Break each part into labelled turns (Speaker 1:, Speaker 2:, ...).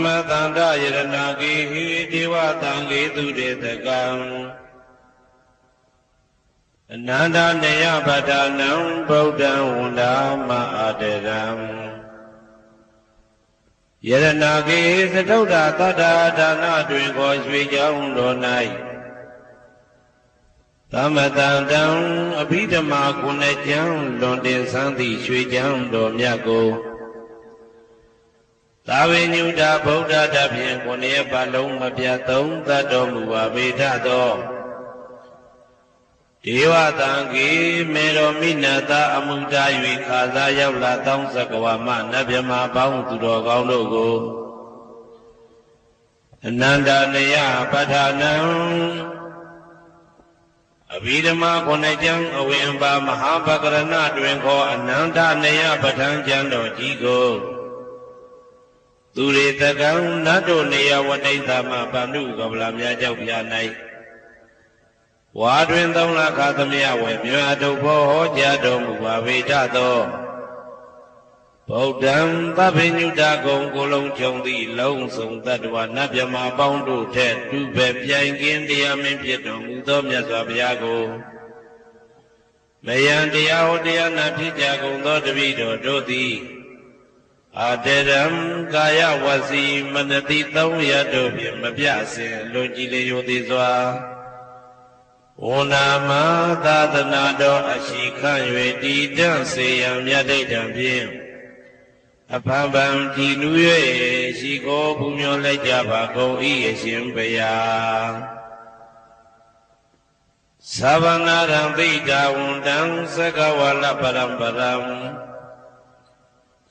Speaker 1: မတန္တယရဏဂေဟိဒေဝတံဂေသူတေတကံအနန္တနေယပဒနံဗုဒ္ဓံဝန္ဒာမအာတရံယရဏဂေသတုဒ္ဓသတ္တဒါနတွင်ခေါ်ရွှေကြောင်းတော်၌သမတံတံအဘိဓမ္မာကုဏကျမ်းလွန်တင်ဆန်းသည့်ရွှေကြောင်းတော်မြတ်ကိုသာဝေညုတာဗုဒ္ဓတဖြင့်ခုနှစ်ပတ်လုံးမပြတ်သုံးသတ်တော်မူပါပေထသောဒေဝတံဂေမေတော်မိနတအမှုတာ၍ခါစားရောက်လာတောင်းစကဝါမနတ်မြမာပေါင်းသူတော်ကောင်းတို့ကိုအနန္တနေယပဋ္ဌာနံအဘိဓမ္မာခုနှစ်ကျမ်းအဝင်ပါမဟာပကရဏတွင်ခေါ်အနန္တနေယပဋ္ဌာန်းကျမ်းတော်ကြီးကိုသူရေတကံနတ်တို့နေယဝတိတ္တမဗန္ဓုကပလာများကြောက်ပြ၌ဝါတွင်သုံးလခါသမယဝေမြတ်ထုတ်ဖို့ဟောကြားတော်မူပါပေတသောဗုဒ္ဓံသဗ္ဗညုတကုံကိုလုံးခြုံသည့်လုံးစုံတတ္တဝနတ်မြမပေါင်းတို့ထက်တူပဲပြိုင်ကင်းတရားမင်းဖြစ်တော်မူသောမြတ်စွာဘုရားကိုမယံတရားဟောတရားနာဖြစ်ကြကုန်သောတပည့်တော်တို့သည်အာတရံကာယဝစီမနတိသုံးရတို့ဖြင့်မပြစဉ်လွန်ကြည်လျောသေးစွာဝန္ဒာမသာသနာတော်အရှိခံ၍တည်တံ့စေရန်မြတ်ဒိဋ္ဌံဖြင့်အဖန်ဖန်ကြည်နူး၍ရှိကိုပူမျောလိုက်ကြပါကုန်၏အရှင်ဘုရားသဗ္ဗနာရံသိတာဝန္တံသက္ကဝါလပရံပရံ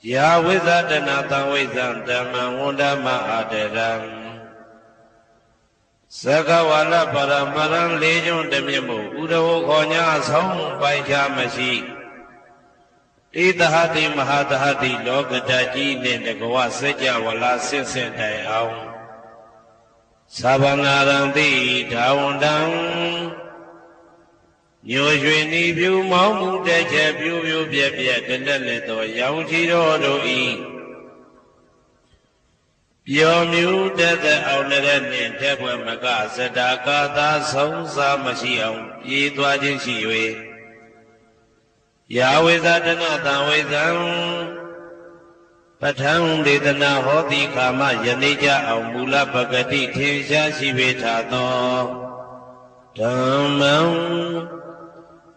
Speaker 1: ယာဝိဇ္ဇတနာတံဝိဇ္ဇံဓမ္မံဝန္ဒမအာတရံသက္ကဝါလပရမရံလေးကျွန်းတမြင့်မို့ဥဒဝခေါ်ညာဆုံးပိုင်ချမရှိတိသဟတိမဟာသဟတိလောကဓာတ်ကြီးနှင့်တကဝစัจ java လာဆင့်ဆင့်တိုင်အောင်သဗ္ဗနာရံတိဒါဝန္တံညိုရွှေနီဖြူမောင်းမှုတဲ့ချက်ပြူပြူပြက်ပြက်တလက်လက်သောရောင်ချီတော်တို့ဤပျော်မြူတတ်တဲ့အောင်လည်းနှင့်တဲ့ဘွယ်မကစတာကာသာဆုံးစားမရှိအောင်ပြေးသွားခြင်းရှိ၍ယာဝေဇာတနာတံဝေဇံပဋ္ဌံဒေသနာဟောတိခာမယနေ့ကြအောင်မူလပဂတိထင်ရှားရှိပေထသောဓမ္မံ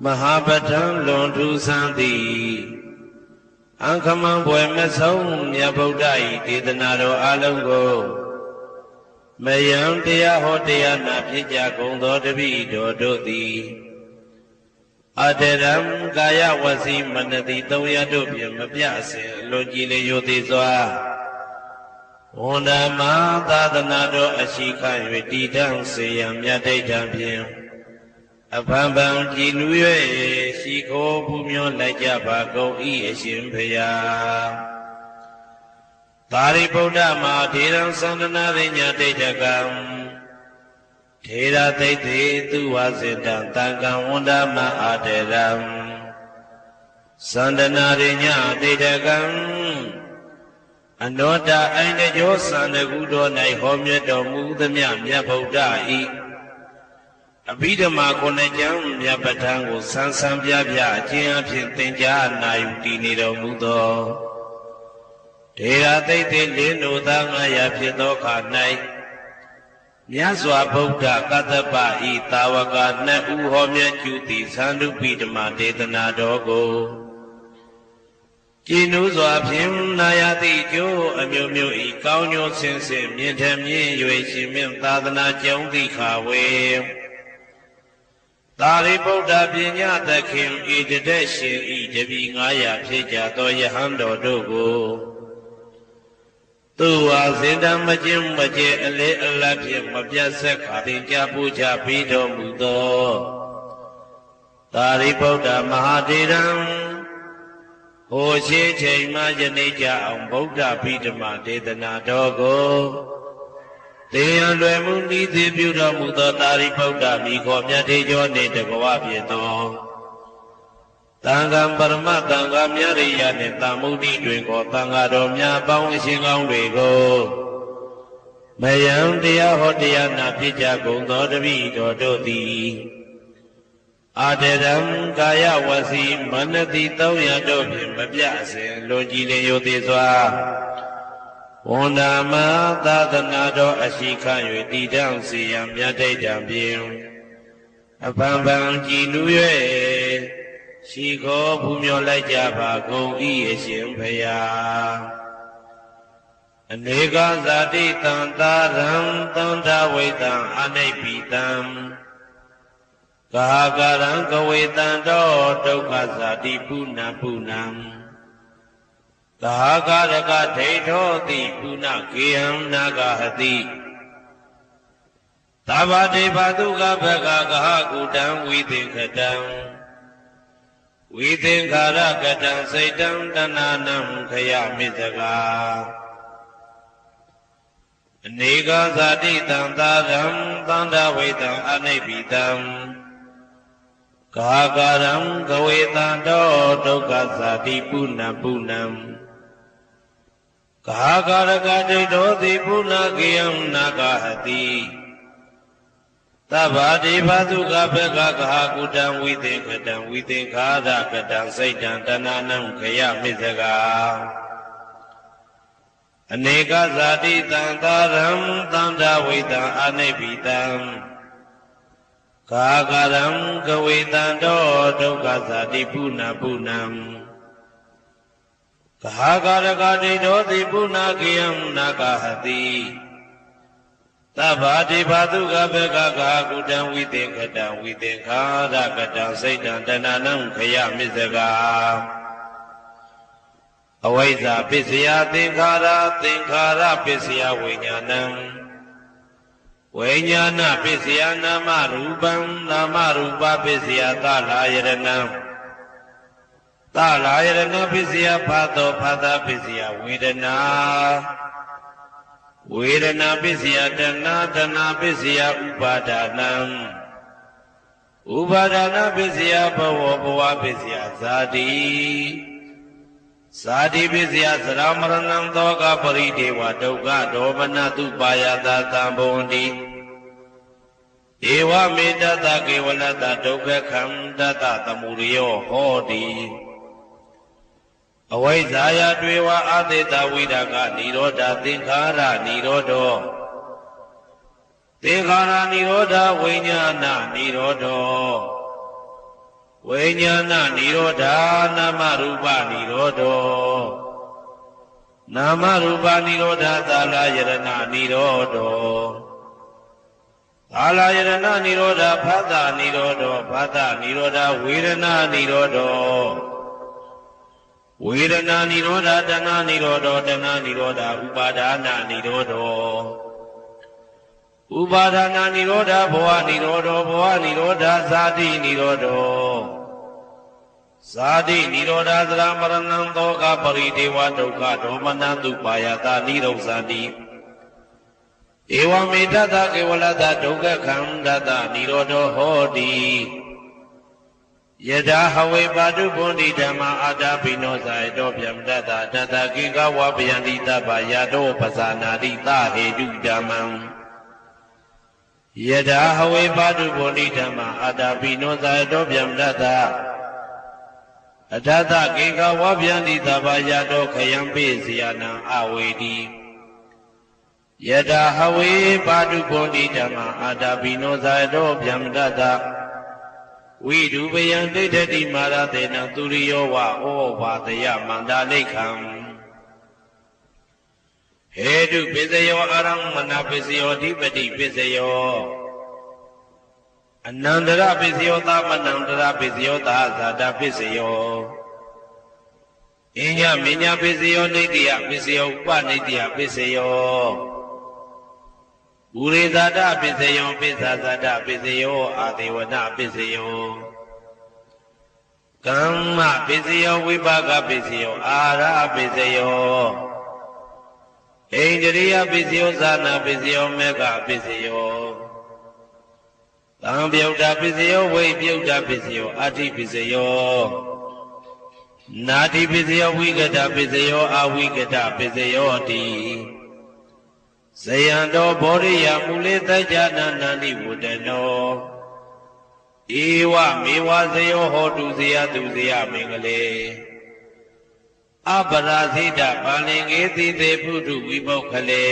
Speaker 1: မဟာပဋ္ဌံလွန်ထူးဆန်းသည်အခမံဘွယ်မဆုံးမြတ်ဗုဒ္ဓ၏ဒေသနာတော်အလုံးကိုမယံတရားဟောတရားနာဖြစ်ကြကုန်သောတပည့်တော်တို့သည်အတရံကာယဝစီမနတိသုံးရတို့ဖြင့်မပြစဉ်လွန်ကြည်လျောသေးစွာဝန္ဒမသာသနာတော်အရှိခံ၍တည်တံ့စေရန်မြတ်ဒိဋ္ဌံဖြင့်အဖန်ဖန်ကြည်နူး၍ရှိခိုးပူမျောလိုက်ကြပါကုန်၏အရှင်ဘုရားသာရိပုတ္တမဟာထေရံသန္တနာရိညာဒိဋ္ဌကံထေရသိတ္တိသူဝါစေတံတံကံဝန္ဒမအာတရံသန္တနာရိညာဒိဋ္ဌကံအနောတအိန္ဒကျောသန္တကုတော်၌ဟောမြတ်တော်မူသမျှမြတ်ဗုဒ္ဓ၏အဘိဓမ္မာခုနှစ်ကျမ်းမြတ်ပဋ္ဌာန်းကိုဆန်းဆန်းပြပြအကျဉ်းအဖြစ်သင်ကြားနာယူတည်နေတော်မူသောထေရသိတ္တိလင်းတို့သာ900ဖြစ်သောခါ၌မြတ်စွာဘုရားကတ္တပဤတာဝကနှစ်ဦးဟောမြတ်ကျူသည်သန္တုပိဓမ္မာဒေသနာတော်ကိုကြည်နူးစွာဖြင့်နာယတိကျိုးအမျိုးမျိုးဤကောင်းကျိုးဆင်းဆင်းမြင့်ထက်မြင့်၍ရှင်မြတ်သာသနာကျောင်းတိခါဝေသာရိပုတ္တပညာသခင်ဤတတဲ့ရှင်ဤတပည့်900ဖြစ်ကြသောယဟန်တော်တို့ကိုသူဝါစေတံမကျင့်မကျဲအလေအလတ်ဖြင့်မပြတ်ဆက်ခါသင်ကြားပူဇော်ပြီးတော်မူသောသာရိပုတ္တမဟာထေရံဟိုရှိချိန်မှယနေ့ကြအောင်ဗုဒ္ဓဗိဓမ္မာဒေသနာတော်ကိုတေယံလွယ်မှုဤသည်ပြုတော်မူသောသာရိပုတ္တမိခေါ်မြတ်ထေကျော်နှင့်တကဝဖြစ်သောသံဃာပရမသံဃာမြတ်ရိယနှင့်သာမုဒ္ဒိတွင်ကိုသံဃာတော်များပေါင်းအရှင်ကောင်းတွေကို မယံတရားဟောတရားနာဖြစ်ကြကုန်သောတပည့်တော်တို့သည်အာတရံကာယဝစီမနတိ300တို့ဖြင့်မပြစဉ်လွန်ကြည်လင်ယုသေးစွာဝန္ဒာမသာသနာတော်အရှိခံ၍တည်တောင်စီရန်မြတ်တိတ်တံဖြင့်အပံပံကြည်နူး၍ရှိခေါ်ဖူးမြော်လိုက်ကြပါကုန်၏အရှင်ဘုရားအနေကဇာတိတံသာရံသန္တာဝိတံအနိဗ္ဗိတံကာကရံကဝေတံတောဒုက္ခဇာတိပုဏ္ဏပုဏ္ဏံကာကရကဒိဋ္ဌောတိပုဏ္ဏကေယံနာဂဟတိသဗ္ဗတေဘသုကဘဂကဟကုတံဝိသင်္ခတံဝိသင်္ခာရကတံစိတ်တံတဏနံခယမိစကာအနေကဇာတိတံသာရံသန္တာဝိတံအနိဗ္ဗိတံကာကရံကဝေတံတောဒုက္ခဇာတိပုဏ္ဏပုဏ္ဏံကာကရကဒိဋ္ဌောတိပုဏ္ဏကေယံနာဂဟတိသဗ္ဗတေဘသုကဘဂကဟကုတံဝိသင်္ခတံဝိသင်္ခာရကတံစိတ်တံတဏနံခယမိစကာအနေကဇာတိတံသာရံသန္တာဝိတံအနိဗ္ဗိတံကာကရံကဝေတံတောဒုက္ခဇာတိပုဏ္ဏပုဏ္ဏံကာကရကဒိဋ္ဌောတိပုဏ္ဏကေယံနာဂဟတိသဗ္ဗတေဘသုကဘဂကဟကုတံဝိသင်္ခတံဝိသင်္ခာရကတံစိတ်တံတဏနံခယမိစကာအဝိဇ္ဇာပစ္စယသင်္ခါရသင်္ခါရပစ္စယဝိညာဏံဝိညာဏပစ္စယနာမရူပံနာမရူပပစ္စယသလာယရဏံသလာယရဏပစ္စယဖာသောဖာသပစ္စယဝေဒနာဝေဒနာပစ္စယတဏတဏပစ္စယဥပါဒနာဥပါဒနာပစ္စယဘဝဘဝပစ္စယဇာတိဇာတိပစ္စယသရမရဏံသောကပရိဒေဝဒုက္ခဒေါမနတုပါယတာသံဘဝန္တိဧဝမေတ္တကေဝလတဒုက္ခခန္တတသမုရိယောဟောတိအဝိဇ္ဇာယတွေဝအသေတဝိဒကနိရောဓသင်္ခါရနိရောဓောသင်္ခါရနိရောဓဝိညာဏနိရောဓောဝိညာဏနိရောဓနာမရူပနိရောဓောနာမရူပနိရောဓသာလယရဏနိရောဓောသာလယရဏနိရောဓဖသနိရောဓောဖသနိရောဓဝေဒနာနိရောဓောဝေဒနာနိရောဓတဏနိရောဓတဏနိရောဓဥပါဒနာနိရောဓဥပါဒနာနိရောဓဘဝနိရောဓဘဝနိရောဓဇာတိနိရောဓဇာတိနိရောဓသရမရဏံသောကပရိဒေဝဒုက္ခဒေါမနတုပါယတာနိရောဇာတိဧဝမေတ္တကေဝလတဒုက္ခခန္ဓတနိရောဓဟောတိယထာဟဝေပါတုဗုဒ္ဓိဓမ္မာအာတာပိနောဇာယတောဗျမတတတတကိကဝဗယန္တိတပ္ပယတောပဇာနာတိသဟေတုဓမ္မံယထာဟဝေပါတုဗုဒ္ဓိဓမ္မာအာတာပိနောဇာယတောဗျမတတအထသကိကဝဗယန္တိတပ္ပယတောခယံပိစီယနံအဝေတိယထာဟဝေပါတုဗုဒ္ဓိဓမ္မာအာတာပိနောဇာယတောဗျမတတဝိဒုပယံဒိဋ္ဌတိမာရတေနသူရိယောဝဩဘာတယမန္တာလိခံဟေတုပစ္စယောအာရမဏပစ္စယောဓိပတိပစ္စယောအနန္တရပစ္စယောသမနန္တရပစ္စယောသာဇာတပစ္စယောအညမညပစ္စယောနိတ္တိယပစ္စယောဥပနိတ္တိယပစ္စယောဥရိဇာတပစ္စယောပိစ္ဆာဇာတပစ္စယောအာဒေဝနာပစ္စယောကမ္မပစ္စယောဝိပါကပစ္စယောအာရပစ္စယောဣန္ဒြိယပစ္စယောဇာနာပစ္စယောမေဃပစ္စယောသံပြုတ်တာပစ္စယောဝိပြုတ်တာပစ္စယောအဋ္ဌိပစ္စယောနာတိပစ္စယောဝိကတပစ္စယောအဝိကတပစ္စယောတိ ဇယံတော်ဘောရိယမူလေတကြနာနန္တိဝတ္တနောဧဝမေဝဇယောဟောတုဇယတုဇယမင်္ဂလေအပရာဇိတပါလင်္ကေတိသေဖုထုဝိပုခ္ခလေ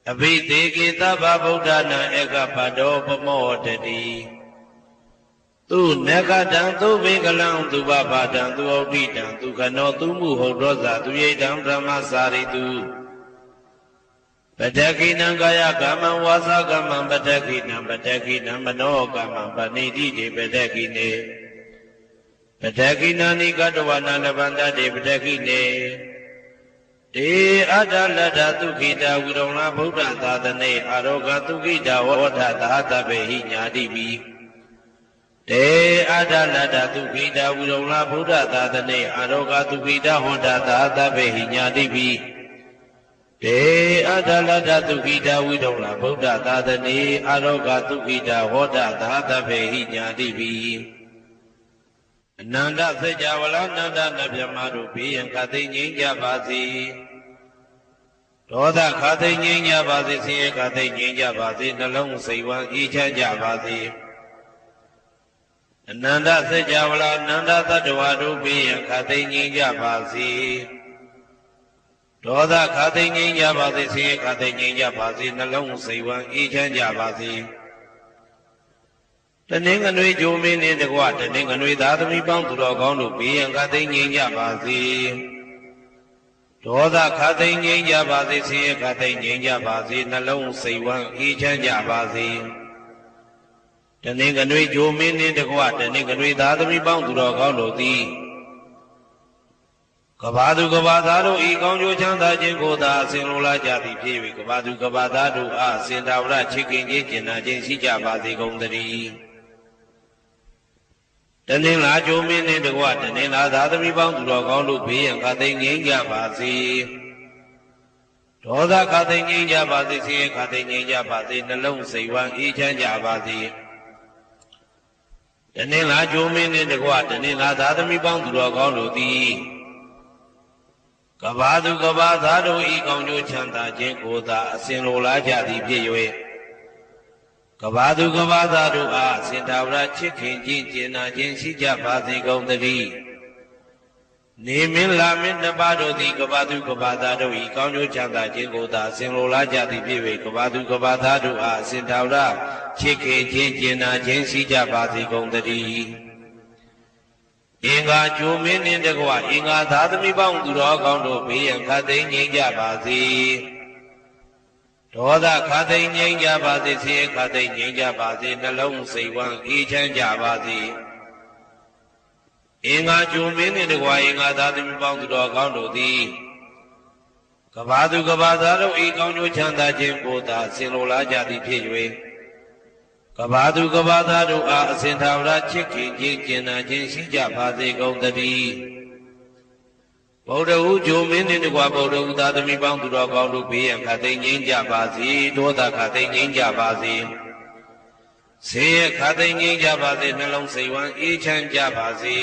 Speaker 1: အဘိသေကေသဗ္ဗဗုဒ္ဓနာဧကပတောပမောတတိသူနဂတံသူဘိကလံသူဘဘာတံသူဩဒိတံသူခနောသူမှုဟုတ်သောဇာသူယိတံဓမ္မစာရိတုပတ္တကိနံကာယကမ္မဝါစာကမ္မပတ္တကိနံပတ္တကိနံမနောကမ္မပဏိတိတေပတ္တကိနေပတ္တကိနာနိကတဝနာလဗန္တတေပတ္တကိနေတေအတ္တလတ္ထသုခိတာဝိရုံလာဗုဒ္ဓသာသနေအာရောဂသုခိတာဝဋ္ဌသာသဗ္ဗေဟိညာတိပိတေအတ္တလတ္ထသုခိတာဝိရုံလာဗုဒ္ဓသာသနေအာရောဂသုခိတာဝဋ္ဌသာသဗ္ဗေဟိညာတိပိတေအတ္တလတ္ထသုခိတာဝိရုံလာဗုဒ္ဓသာသနေအာရောဂသုခိတာဝဋ္ဌသာသဗ္ဗေဟိညာတိပိအနန္တသစ္စာဝလနန္ဒနဗျမတို့ဘေးရန်ခသိငြိမ်းကြပါစေဒေါသခသိငြိမ်းကြပါစေဆင်းရဲခသိငြိမ်းကြပါစေနှလုံးစိတ်ဝမ်းအေးချမ်းကြပါစေအနန္တသစ္စာဝလနန္ဒသတ္တဝါတို့ဘေးရန်ခသိငြိမ်းကြပါစေဒေါသခသိငြိမ်းကြပါစေဆင်းရဲခသိငြိမ်းကြပါစေနှလုံးစိတ်ဝမ်းအေးချမ်းကြပါစေတနင်္ဂနွေဂျိုမင်းနှင့်တကွတနင်္ဂနွေသားသမီးပေါင်းသူတော်ကောင်းတို့ဘေးရန်ခသိငြိမ်းကြပါစေဒေါသခသိငြိမ်းကြပါစေဆင်းရဲခသိငြိမ်းကြပါစေနှလုံးစိတ်ဝမ်းအေးချမ်းကြပါစေတနင်္ဂနွေဂျိုမင်းနှင့်တကွတနင်္ဂနွေသားသမီးပေါင်းသူတော်ကောင်းတို့သည်ကဘာသူကဘာသားတို့ဤကောင်းကျိုးချမ်းသာခြင်းကိုသာအစဉ်လိုလားကြသည်ဖြစ်၍ကဘာသူကဘာသားတို့အားအစဉ်သာဝရချစ်ခင်ခြင်းကျင်နာခြင်းရှိကြပါစေကုန်သတည်းတနင်္လာဂျိုမင်းနှင့်တကွတနင်္လာသားသမီးပေါင်းသူတော်ကောင်းတို့ဘေးရန်ခသိငြိမ်းကြပါစေဒေါသခသိငြိမ်းကြပါစေဆင်းရဲခသိငြိမ်းကြပါစေနှလုံးစိတ်ဝမ်းအေးချမ်းကြပါစေတနင်္လာဂျိုမင်းနှင့်တကွတနင်္လာသားသမီးပေါင်းသူတော်ကောင်းတို့သည်ကဘာသူကဘာသားတို့ဤကောင်းကျိုးချမ်းသာခြင်းကိုသာအစဉ်လိုလားကြသည်ဖြစ်၍ကဘာသူကဘာသားတို့အားအစဉ်သာဝရချစ်ခင်ခြင်းကျင်နာခြင်းရှိကြပါစေကုန်သတည်းနေမင်းလာမင်းနှစ်ပါးတို့သည်ကဘာသူကဘာသားတို့ဤကောင်းကျိုးချမ်းသာခြင်းကိုသာအစဉ်လိုလားကြသည်ဖြစ်၍ကဘာသူကဘာသားတို့အားအစဉ်သာဝရချစ်ခင်ခြင်းကျင်နာခြင်းရှိကြပါစေကုန်သတည်းအင်္ဂါကျိုမင်းနှင့်တကွအင်္ဂါသားသမီးပေါင်းသူတော်ကောင်းတို့ဘေးရန်ခသိငြိမ်းကြပါစေဒေါသခသိငြိမ်းကြပါစေဆင်းရဲခသိငြိမ်းကြပါစေနှလုံးစိတ်ဝမ်းအေးချမ်းကြပါစေအင်္ဂါကျိုမင်းနှင့်တကွအင်္ဂါသားသမီးပေါင်းသူတော်ကောင်းတို့သည်ကဘာသူကဘာသားတို့ဤကောင်းကျိုးချမ်းသာခြင်းကိုသာဆင်လိုလားကြသည်ဖြစ်၍ကဘာသူကဘာသားတို့အားအစဉ်သာဝရချစ်ခင်ခြင်းကျင်နာခြင်းရှိကြပါစေကုန်သတည်းဗုဒ္ဓဟူဂျိုမင်းနှင့်တကွဗုဒ္ဓဟူသားသမီးပေါင်းသူတော်ကောင်းတို့ဘေးရန်ခသိငြိမ်းကြပါစေဒေါသခသိငြိမ်းကြပါစေဆင်းရဲခသိငြိမ်းကြပါစေနှလုံးစိတ်ဝမ်းအေးချမ်းကြပါစေ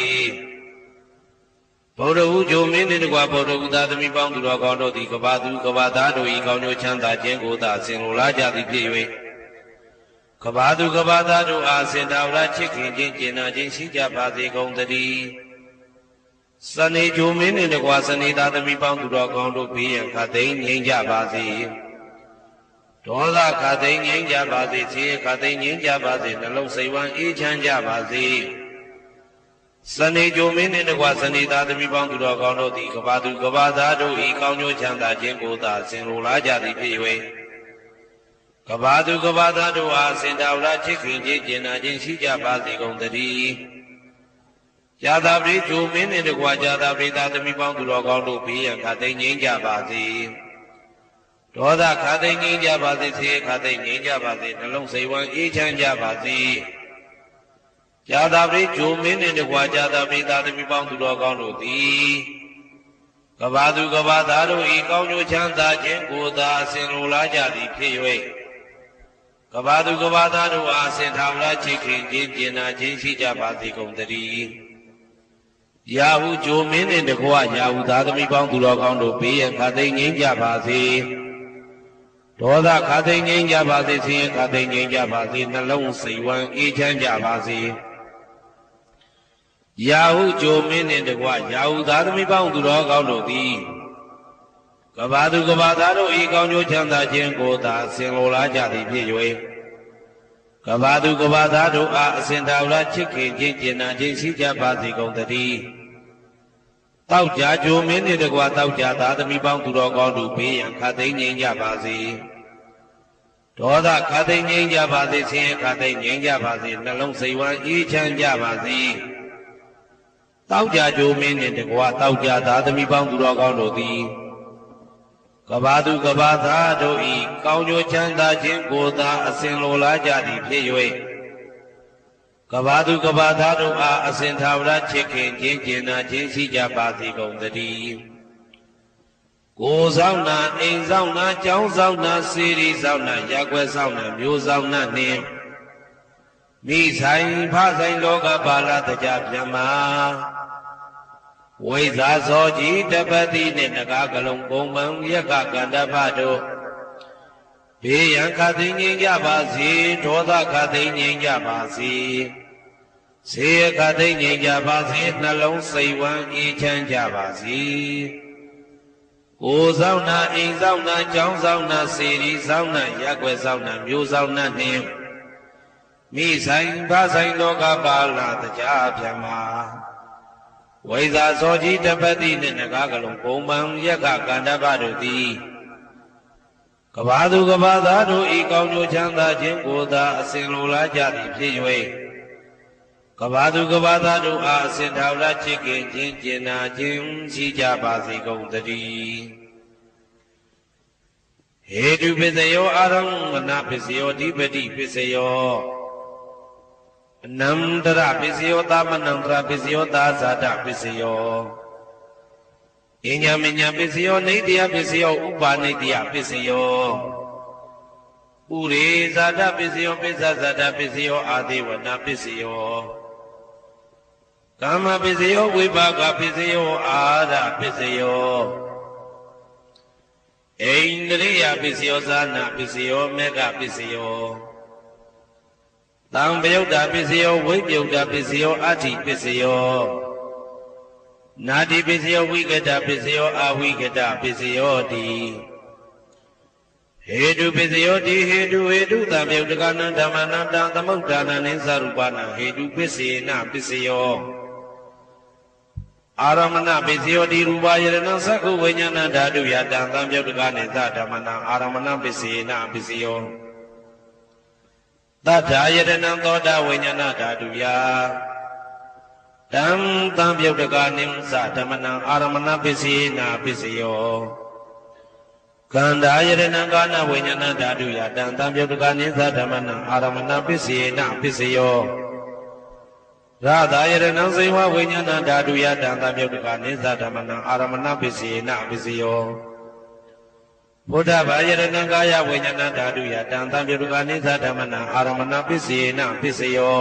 Speaker 1: ဗုဒ္ဓဟူဂျိုမင်းနှင့်တကွဗုဒ္ဓဟူသားသမီးပေါင်းသူတော်ကောင်းတို့သည်ကဘာသူကဘာသားတို့၏ကောင်းကျိုးချမ်းသာခြင်းကိုသာဆင်လိုလားကြသည်ဖြစ်၍ကဘာသူကဘာသားတို့အားစင်တာဝရချစ်ခင်ခြင်းကျင်နာခြင်းရှိကြပါစေကုန်သတည်းစနေဂျိုမင်းနှင့်တကွစနေသားသမီးပေါင်းသူတော်ကောင်းတို့ဘေးရန်ခသိငြိမ်းကြပါစေဒေါသခသိငြိမ်းကြပါစေဆင်းရဲခသိငြိမ်းကြပါစေနှလုံးစိတ်ဝမ်းအေးချမ်းကြပါစေစနေဂျိုမင်းနှင့်တကွစနေသားသမီးပေါင်းသူတော်ကောင်းတို့သည်ကဘာသူကဘာသားတို့ဤကောင်းကျိုးချမ်းသာခြင်းကိုသာဆင်လိုလားကြသည်ဖြစ်၍ကဘာသူကဘာသားတို့အားစင်တာဝရချစ်ခင်ခြင်းကျင်နာခြင်းရှိကြပါစေကုန်သတည်းဇာတာပရိဂျိုမင်းနှင့်တကွာဇာတာပရိသားသမီးပေါင်းသူတော်ကောင်းတို့ဘေးရန်ခသိငြိမ်းကြပါစေဒေါသခသိငြိမ်းကြပါစေဆင်းရဲခသိငြိမ်းကြပါစေနှလုံးစိတ်ဝမ်းအေးချမ်းကြပါစေဇာတာပရိဂျိုမင်းနှင့်တကွာဇာတာပရိသားသမီးပေါင်းသူတော်ကောင်းတို့သည်ကဘာသူကဘာသားတို့ဤကောင်းကျိုးချမ်းသာခြင်းကိုသာအစဉ်လိုလားကြသည်ဖြစ်၍ကဘာသူကဘာသားတို့အားစင်ထာဝရချစ်ခင်ခြင်းကျင်နာခြင်းရှိကြပါစေကုန်သတည်းရာဟုဂျိုမင်းနှင့်တကွရာဟုသားသမီးပေါင်းသူတော်ကောင်းတို့ဘေးရန်ခသိငြိမ်းကြပါစေ ဒေါသခါသိငြိမ်းကြပါစေဆင်းရဲခါသိငြိမ်းကြပါစေနှလုံးစိတ်ဝမ်းအေးချမ်းကြပါစေရာဟုကြိုမင်းနှင့်တကွရာဟုသားသမီးပေါင်းသူတော်ကောင်းတို့သည်ကဘာသူကဘာသားတို့ဤကောင်းကျိုးချမ်းသာခြင်းကိုသာဆင်လိုလားကြသည်ဖြစ်၍ကဘာသူကဘာသားတို့အားအစဉ်သာဝရချစ်ခင်ခြင်းကျင်နာခြင်းရှိကြပါစေကုန်သတည်းတောက်ကြကြိုမင်းနှင့်တကွတောက်ကြသားသမီးပေါင်းသူတော်ကောင်းတို့ဘေးရန်ခတ်သိမ်းငြိမ်းကြပါစေဒေါသခတ်သိမ်းငြိမ်းကြပါစေဆင်းရဲခတ်သိမ်းငြိမ်းကြပါစေနှလုံးစိတ်ဝမ်းအေးချမ်းကြပါစေတောက်ကြကြိုမင်းနှင့်တကွတောက်ကြသားသမီးပေါင်းသူတော်ကောင်းတို့သည်ကဘာသူကဘာသားတို့ဤကောင်းကျိုးချမ်းသာခြင်းကိုသာအစဉ်လိုလားကြသည်ဖြစ်၍ကဘာသူကဘာသားတို့အားအစဉ်သာဝရချစ်ခင်ခြင်းကျင်နာခြင်းရှိကြပါစေကုန်သတည်းကိုယ်ဆောင်နာအိမ်ဆောင်နာကျောင်းဆောင်နာစေရီဆောင်နာရပ်ကွက်ဆောင်နာမျိုးဆောင်နာနှင့်မိဆိုင်ဖဆိုင်လောကပါဠတကြပြမဝိဇာဇောကြီးတပတိနှင့်နဂါကလုံးပုံမှန်ယက္ခကန္တပတို့ဘေးရန်ခတ်သိမ်းငြိမ်းကြပါစေဒေါသခတ်သိမ်းငြိမ်းကြပါစေဆေးခတ်သိမ်းငြိမ်းကြပါစေနှလုံးစိတ်ဝမ်းအေးချမ်းကြပါစေကိုယ်ဆောင်နာအိမ်ဆောင်နာကျောင်းဆောင်နာစေရီဆောင်နာရပ်ကွက်ဆောင်နာမျိုးဆောင်နာနှင့်မိဆိုင်ဖဆိုင်လောကပါဠတကြပြမဝိဇာဇောကြီးတပတိနှင့်နဂါကလုံးပုံမှန်ယက္ခကန္တပတို့သည်ကဘာသူကဘာသားတို့ဤကောင်းကျိုးချမ်းသာခြင်းကိုသာအစဉ်လိုလားကြသည်ဖြစ်၍ကဘာသူကဘာသားတို့အားအစဉ်သာဝရချစ်ခင်ခြင်းကျင်နာခြင်းရှိကြပါစေကုန်သတည်းဟေတုပစ္စယောအာရမဏပစ္စယောဓိပတိပစ္စယောအနန္တရပစ္စယောသမနန္တရပစ္စယောသာဇာတပစ္စယောအညမညပစ္စယောနေတ္တယပစ္စယောဥပါနေတ္တယပစ္စယောဥရေဇာတပစ္စယောပစ္စဇာတပစ္စယောအာဒေဝနာပစ္စယောကာမပစ္စယောဝိပါကပစ္စယောအာရပစ္စယောဣန္ဒရိယပစ္စယောဇာနာပစ္စယောမေဃပစ္စယောသံပယုတ်တာပစ္စယောဝိပယုတ်တာပစ္စယောအဋ္ဌိပစ္စယောနာတိပစ္စယောဝိကတပစ္စယောအဝိကတပစ္စယောတိဟေတုပစ္စယောတိဟေတုသံပယုတ်တကနံဓမ္မနံတံသမုဋ္ဌာနံနိသရူပနံဟေတုပစ္စေနပစ္စယောအာရမဏပစ္စယောတိရူပယရဏသက္ခုဝိညာဏဓာတုယတံသံပယုတ်တကနိသဓမ္မနံအာရမဏပစ္စေနပစ္စယောသတ္ထာယတနံသောတာဝိညာဏဓာတုယတံသံပယုတ်တကနိသဓမ္မနံအာရမဏပစ္စေနပစ္စယောကန္တာယတနံကာနဝိညာဏဓာတုယတံသံပယုတ်တကနိသဓမ္မနံအာရမဏပစ္စေနပစ္စယောရသာယတနံစေဝဝိညာဏဓာတုယတံသံပယုတ်တကနိသဓမ္မနံအာရမဏပစ္စေနပစ္စယောဘုဒ္ဓဘာယတနံကာယဝိညာဏဓာတုယတံသံပယုတ်တကနိသဓမ္မနံအာရမဏပစ္စေနပစ္စယော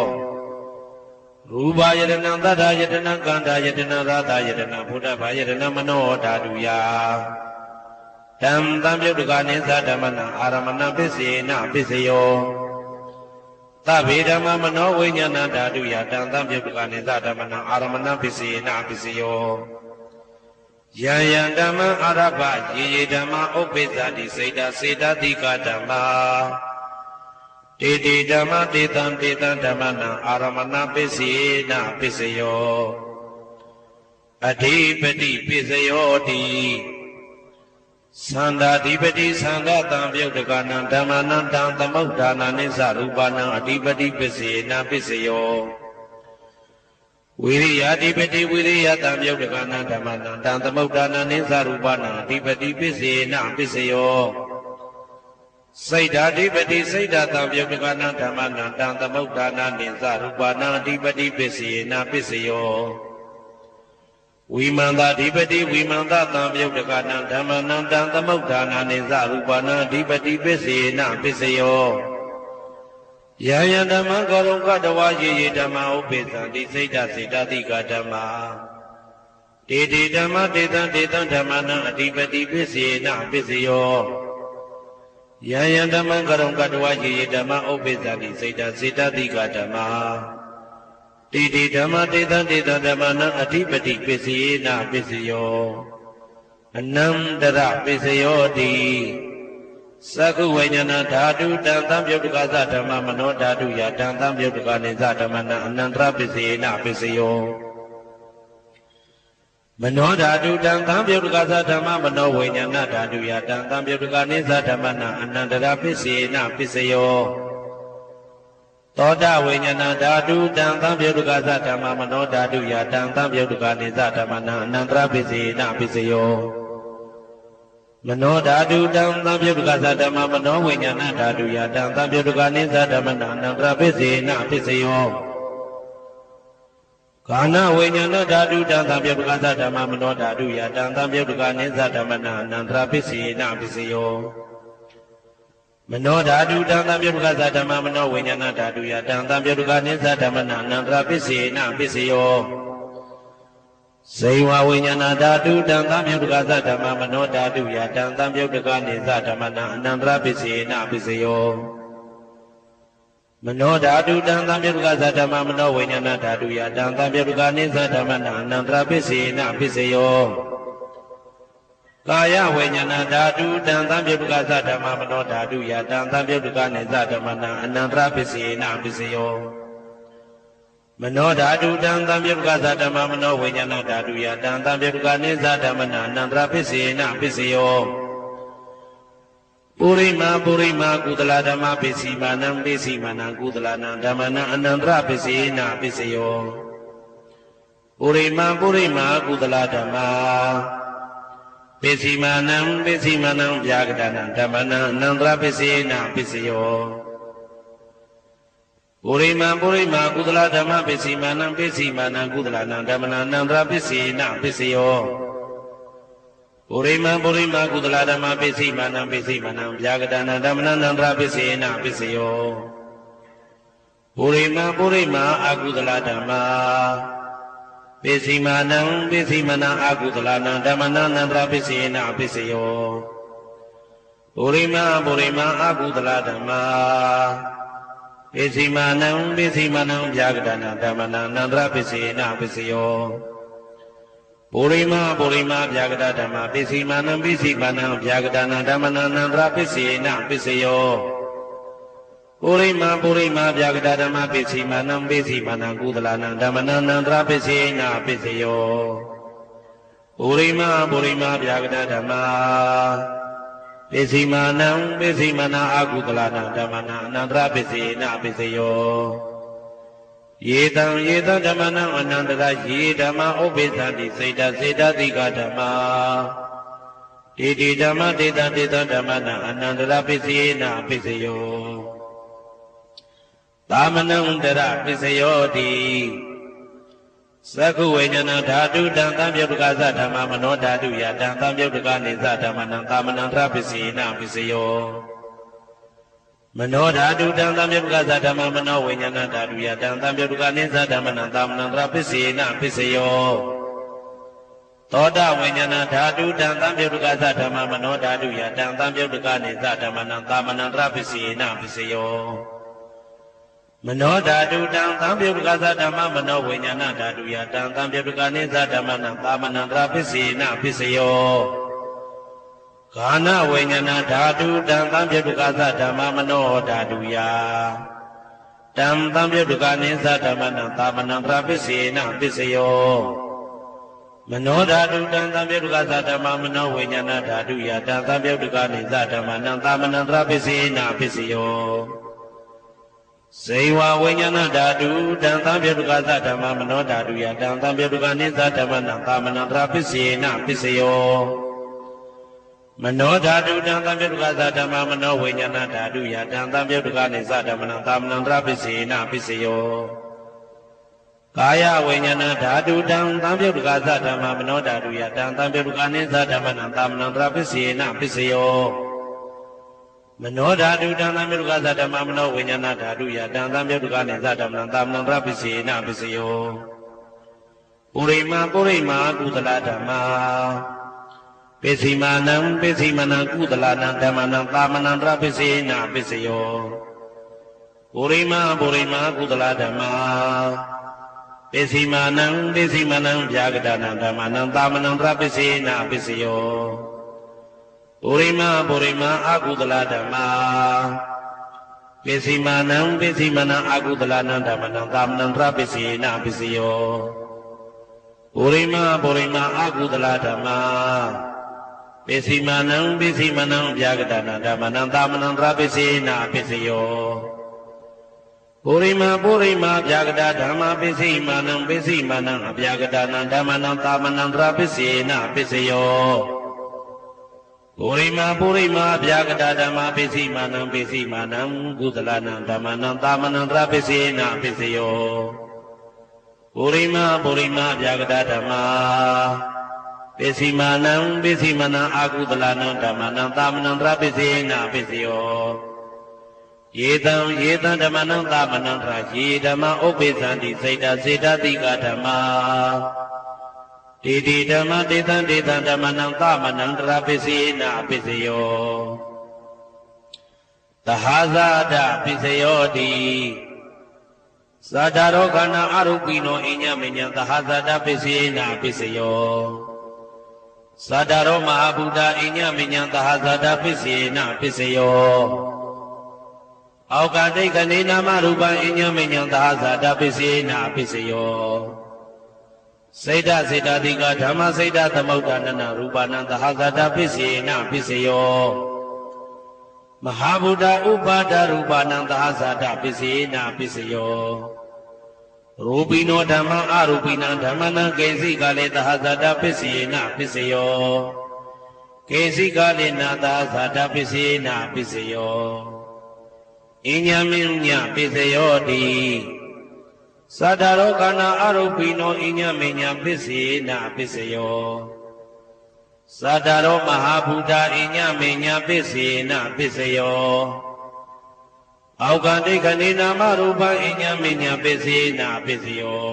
Speaker 1: ရူပယတနံသတ္တယတနံကန္တာယတနံရသယတနံဘုဒ္ဓဘာယတနံမနောဓာတုယတံသံပယုတ်တကနိသဓမ္မနံအာရမဏပစ္စေနပစ္စယောသဗ္ဗေဓမ္မမနောဝိညာဏဓာတုယတံသံပယုတ်တကနိသဓမ္မနံအာရမဏပစ္စေနပစ္စယောယံယံဓမ္မအာရဘယေယေဓမ္မဥပ္ပိသတိစေတစေတတိကဓမ္မာတေတိဓမ္မတေတံဓမ္မနံအာရမဏပစ္စေနပစ္စယောအဓိပတိပစ္စယောတိသန္တာဓိပတိသန္တာတံပယုတ်တကနံဓမ္မနံတံသမုဋ္ဌာနနိသရူပနံအဓိပတိပစ္စေနပစ္စယောဝိရိယဓိပတိဝိရိယတံပယုတ်တကနံဓမ္မနံတံသမုဋ္ဌာနနိသရူပနံအဓိပတိပစ္စေနပစ္စယောစိတ်ဓာဓိပတိစိတ်ဓာတံပယုတ်တကနံဓမ္မနံတံသမုဋ္ဌာနနိသရူပနံအဓိပတိပစ္စေနပစ္စယောဝိမန္တဓိပတိဝိမန္တတံပယုတ်တကနံဓမ္မနံတံသမုဋ္ဌာနနိသရူပနံအဓိပတိပစ္စေနပစ္စယောယံယံဓမ္မကောရုံကတဝါယေယေဓမ္မဥပ္ပိသံတိစိတ်ဓာစေတတိကဓမ္မာတေတိဓမ္မတေတံဓမ္မနံအဓိပတိပစ္စေနပစ္စယော ယံယံဓမ္မံကရုံကတဝယေယေဓမ္မဥပ္ပိသတိစေတစေတတိကဓမ္မတိတိဓမ္မတေတံတေတံဓမ္မနံအဓိပတိပစ္စယေနပစ္စယောအနန္တရပစ္စယောတိသက္ကုဝိညာဏဓာတုတံသံပြုတ်တကသဓမ္မမနောဓာတုယတံသံပြုတ်တကနေသဓမ္မနံအနန္တရပစ္စယေနပစ္စယောမနောဓာတုတံသံပြုတ်တကသဓမ္မမနောဝိညာဏဓာတုယတံသံပြုတ်တကနေသဓမ္မနံအနန္တရပစ္စယေနပစ္စယောသောတဝိညာဏဓာတုတံသံပြုတ်တကသဓမ္မမနောဓာတုယတံသံပြုတ်တကနေသဓမ္မနံအနန္တရပစ္စယေနပစ္စယောမနောဓာတုတံသံပြုတ်တကသဓမ္မမနောဝိညာဏဓာတုယတံသံပြုတ်တကနေသဓမ္မနံအနန္တရပစ္စယေနပစ္စယောကာဏဝိညာဏဓာတုတံသံပြုတ်တကသဓမ္မမနောဓာတုယတံသံပြုတ်တကနေသဓမ္မနံအနန္တရပစ္စယေနပစ္စယောမနောဓာတုတံသံပြုတ်တကသဓမ္မမနောဝိညာဏဓာတုယတံသံပြုတ်တကနေသဓမ္မနံအနန္တရပစ္စယေနပစ္စယောဇေဝဝိညာဏဓာတုတံသံပြုတ်တကသဓမ္မမနောဓာတုယတံသံပြုတ်တကနေသဓမ္မနံအနန္တရပစ္စယေနပစ္စယောမနောဓာတုတံသံပြုတ်တကသဓမ္မမနောဝိညာဏဓာတုယတံသံပြုတ်တကနေသဓမ္မနံအနန္တရပစ္စယေနပစ္စယောကာယဝိညာဏဓာတုတံသံပြုတ်တကသဓမ္မမနောဓာတုယတံသံပြုတ်တကနေသဓမ္မနံအနန္တရပစ္စယေနပစ္စယောမနောဓာတုတံသံပြုတ်တကသဓမ္မမနောဝိညာဏဓာတုယတံသံပြုတ်တကနေသဓမ္မနံအနန္တရပစ္စယေနပစ္စယောပုရိမာကုသလဓမ္မပစ္စည်းမာနံပစ္စည်းမာနံကုသလနံဓမ္မနံအနန္တရပစ္စယေနပစ္စယောပုရိမာကုသလဓမ္မပစ္စည်းမာနံဗျာကတနံဓမ္မနံအနန္တရပစ္စယေနပစ္စယောပုရိမာကုသလဓမ္မပစ္စည်းမာနံကုသလနံဓမ္မနံအနန္တရပစ္စယေနပစ္စယောပုရိမာကုသလဓမ္မပစ္စည်းမာနံဗျာကတနံဓမ္မနံအနန္တရပစ္စယေနပစ္စယောပုရိမာအကုသလဓမ္မပစ္စည်းမာနံအကုသလနံဓမ္မနံအနန္တရပစ္စယေနပစ္စယောပုရိမာအကုသလဓမ္မပစ္စည်းမာနံဗျာကတနံဓမ္မနံအနန္တရပစ္စယေနပစ္စယောပုရိမာဗျာကတဓမ္မပစ္စည်းမာနံဗျာကတနံဓမ္မနံအနန္တရပစ္စယေနပစ္စယောပုရိမာဗျာကတဓမ္မပစ္စည်းမာနံကုသလနံဓမ္မနံအနန္တရပစ္စယေနပစ္စယောပုရိမာဗျာကတဓမ္မပစ္စည်းမာနံအကုသလနံဓမ္မနံအနန္တရပစ္စယေနပစ္စယောယေတံဓမ္မနံအနန္တရယေဓမ္မဥပ္ပိသတိစေတစေတတိကဓမ္မတိတိဓမ္မတေတံဓမ္မနံအနန္တရပစ္စယေနပစ္စယောသာမနံတရပစ္စယောတိသက္ကုဝိညာဏဓာတုတံသံပြုတ်တကသဓမ္မမနောဓာတုယတံသံပြုတ်တကနေသဓမ္မနံသာမနံတရပစ္စယေနပစ္စယောမနောဓာတုတံသံပြုတ်တကသဓမ္မမနောဝိညာဏဓာတုယတံသံပြုတ်တကနေသဓမ္မနံသာမနံတရပစ္စယေနပစ္စယောသောတဝိညာဏဓာတုတံသံပြုတ်တကသဓမ္မမနောဓာတုယတံသံပြုတ်တကနေသဓမ္မနံသာမနံတရပစ္စယေနပစ္စယောမနောဓာတုတံသံပြုတ်တကသဓမ္မမနောဝိညာဏဓာတုယတံသံပြုတ်တကနေသဓမ္မနံသာမနံတရပစ္စယေနပစ္စယောကာဏဝိညာဏဓာတုတံသံပြုတ်တကသဓမ္မမနောဓာတုယတံသံပြုတ်တကနေသဓမ္မနံသာမနံတရပစ္စယေနပစ္စယောမနောဓာတုတံသံပြုတ်တကသဓမ္မမနောဝိညာဏဓာတုယတံသံပြုတ်တကနေသဓမ္မနံသာမနံတရပစ္စယေနပစ္စယောဇေဝဝိညာဏဓာတုတံသံပြုတ်တကသဓမ္မမနောဓာတုယတံသံပြုတ်တကနေသဓမ္မနံသာမနံတရပစ္စယေနပစ္စယောမနောဓာတုတံသံပြုတ်တကသဓမ္မမနောဝိညာဏဓာတုယတံသံပြုတ်တကနေသဓမ္မနံသာမနံတရပစ္စယေနပစ္စယောကာယဝိညာဏဓာတုတံသံပြုတ်တကသဓမ္မမနောဓာတုယတံသံပြုတ်တကနေသဓမ္မနံသာမနံတရပစ္စယေနပစ္စယောမနောဓာတုတံသံပြုတ်တကသဓမ္မမနောဝိညာဏဓာတုယတံသံပြုတ်တကနေသဓမ္မနံသာမနံတရပစ္စယေနပစ္စယောပုရိမာကုသလဓမ္မပ ပိစီမာနံပိစီမနံကုသလနံဓမ္မနံသာမနံတရပိစေနပိစယောပုရိမကုသလဓမ္မာပိစီမာနံပိစီမနံဗျာဂဒနံဓမ္မနံသာမနံတရပိစေနပိစယောပုရိမအကုသလဓမ္မာပိစီမာနံပိစီမနံအကုသလနံဓမ္မနံသာမနံတရပိစေနပိစယောပုရိမအကုသလဓမ္မာပိစီမာနံပိစီမနံဗျာဂဒနံဓမ္မနံသာမနံတရပိစေနပိစယောပုရိမဗျာဂဒဓမ္မပိစီမာနံပိစီမနံအဗျာဂဒနံဓမ္မနံသာမနံတရပိစေနပိစယောပုရိမဗျာဂဒဓမ္မပိစီမာနံကုသလနံဓမ္မနံသာမနံတရပိစေနပိစယောပုရိမဗျာဂဒဓမ္မပိစီမာနံအကုသလနံဓမ္မနံသာမနံတရပိစေနပိစယောယေတံဓမ္မနံသာမနံတရယေဓမ္မဥပ္ပေသံတိစေတတိကဓမ္မာဒေဓမ္မဒေသံဓမ္မနံသာမနံတရပိစေနပိစယောသဟာဇာဒပိစယောတိသာဒရောခန္ဓာအရုပိနောအညမညံသဟာဇာဒပိစေနပိစယောသာဒရောမဟာဗုဒ္ဓအညမညံသဟာဇာဒပိစေနပိစယောအောက်ကတိတ်ကနေနာမရူပံအညမညံသဟာဇာတပိစေနပိစယောစေတတိကဓမ္မစေတသမုဒ္ဒနနရူပနံသဟာဇာတပိစေနပိစယောမဟာဗုဒ္ဓဥပါဒရူပနံသဟာဇာတပိစေနပိစယောရူပိနောဓမ္မအရူပိနံဓမ္မနံကေစီကလေသဟာဇာတပိစေနပိစယောကေစီကလေနာသဟာဇာတပိစေနပိစယောအညမညပိစယောတိသတ္တရောခန္ဓာအရုပိနောအညမညပိစေနပိစယောသတ္တရောမဟာဗုဒ္ဓအညမညပိစေနပိစယောအောက်ကတိခဏိနာမရူပအညမညပိစေနပိစယော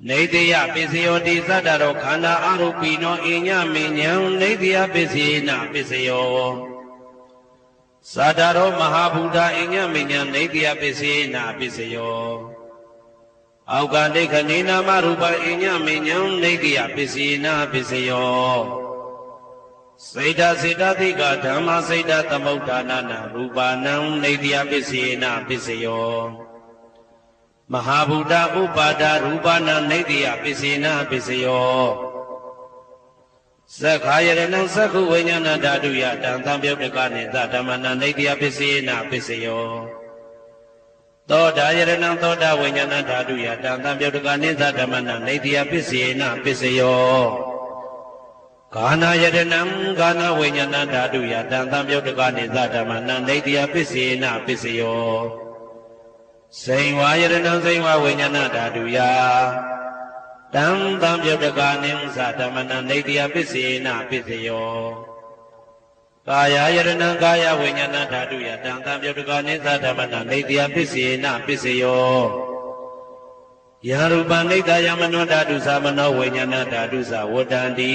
Speaker 1: နေတယပိစယောတိသတ္တရောခန္ဓာအရုပိနောအညမညနေတယပိစေနပိစယောသာဒရောမဟာဗုဒ္ဓအညမညနေတယပိစေနပိစယောအောက်ကတိခဏိနာမရူပအညမညနေတယပိစေနပိစယောစေတတိကဓမ္မစေတသမုဒ္ဒနာနရူပနံနေတယပိစေနပိစယောမဟာဗုဒ္ဓဥပါဒရူပနံနေတယပိစေနပိစယောသက္ခာယရဏံသက္ခုဝိညာဏဓာတုယတံသံပြုတ်တကနေသဓမ္မနံနေတယပိစေနပိစယောသောတာယရဏံသောတာဝိညာဏဓာတုယတံသံပြုတ်တကနေသဓမ္မနံနေတယပိစေနပိစယောဂာနာယရဏံဂာနာဝိညာဏဓာတုယတံသံပြုတ်တကနေသဓမ္မနံနေတယပိစေနပိစယောစိန်ဝါယရဏံစိန်ဝါဝိညာဏဓာတုယတံသံပြုတ်တကနေသဓမ္မနံနေတယပိစေနပိစယောကာယယရဏံကာယဝိညာဏဓာတုယတံသံပြုတ်တကနေသဓမ္မနံနေတယပိစေနပိစယောယရူပနိတယမနောဓာတုသမနောဝိညာဏဓာတုသဝတ္တန္တိ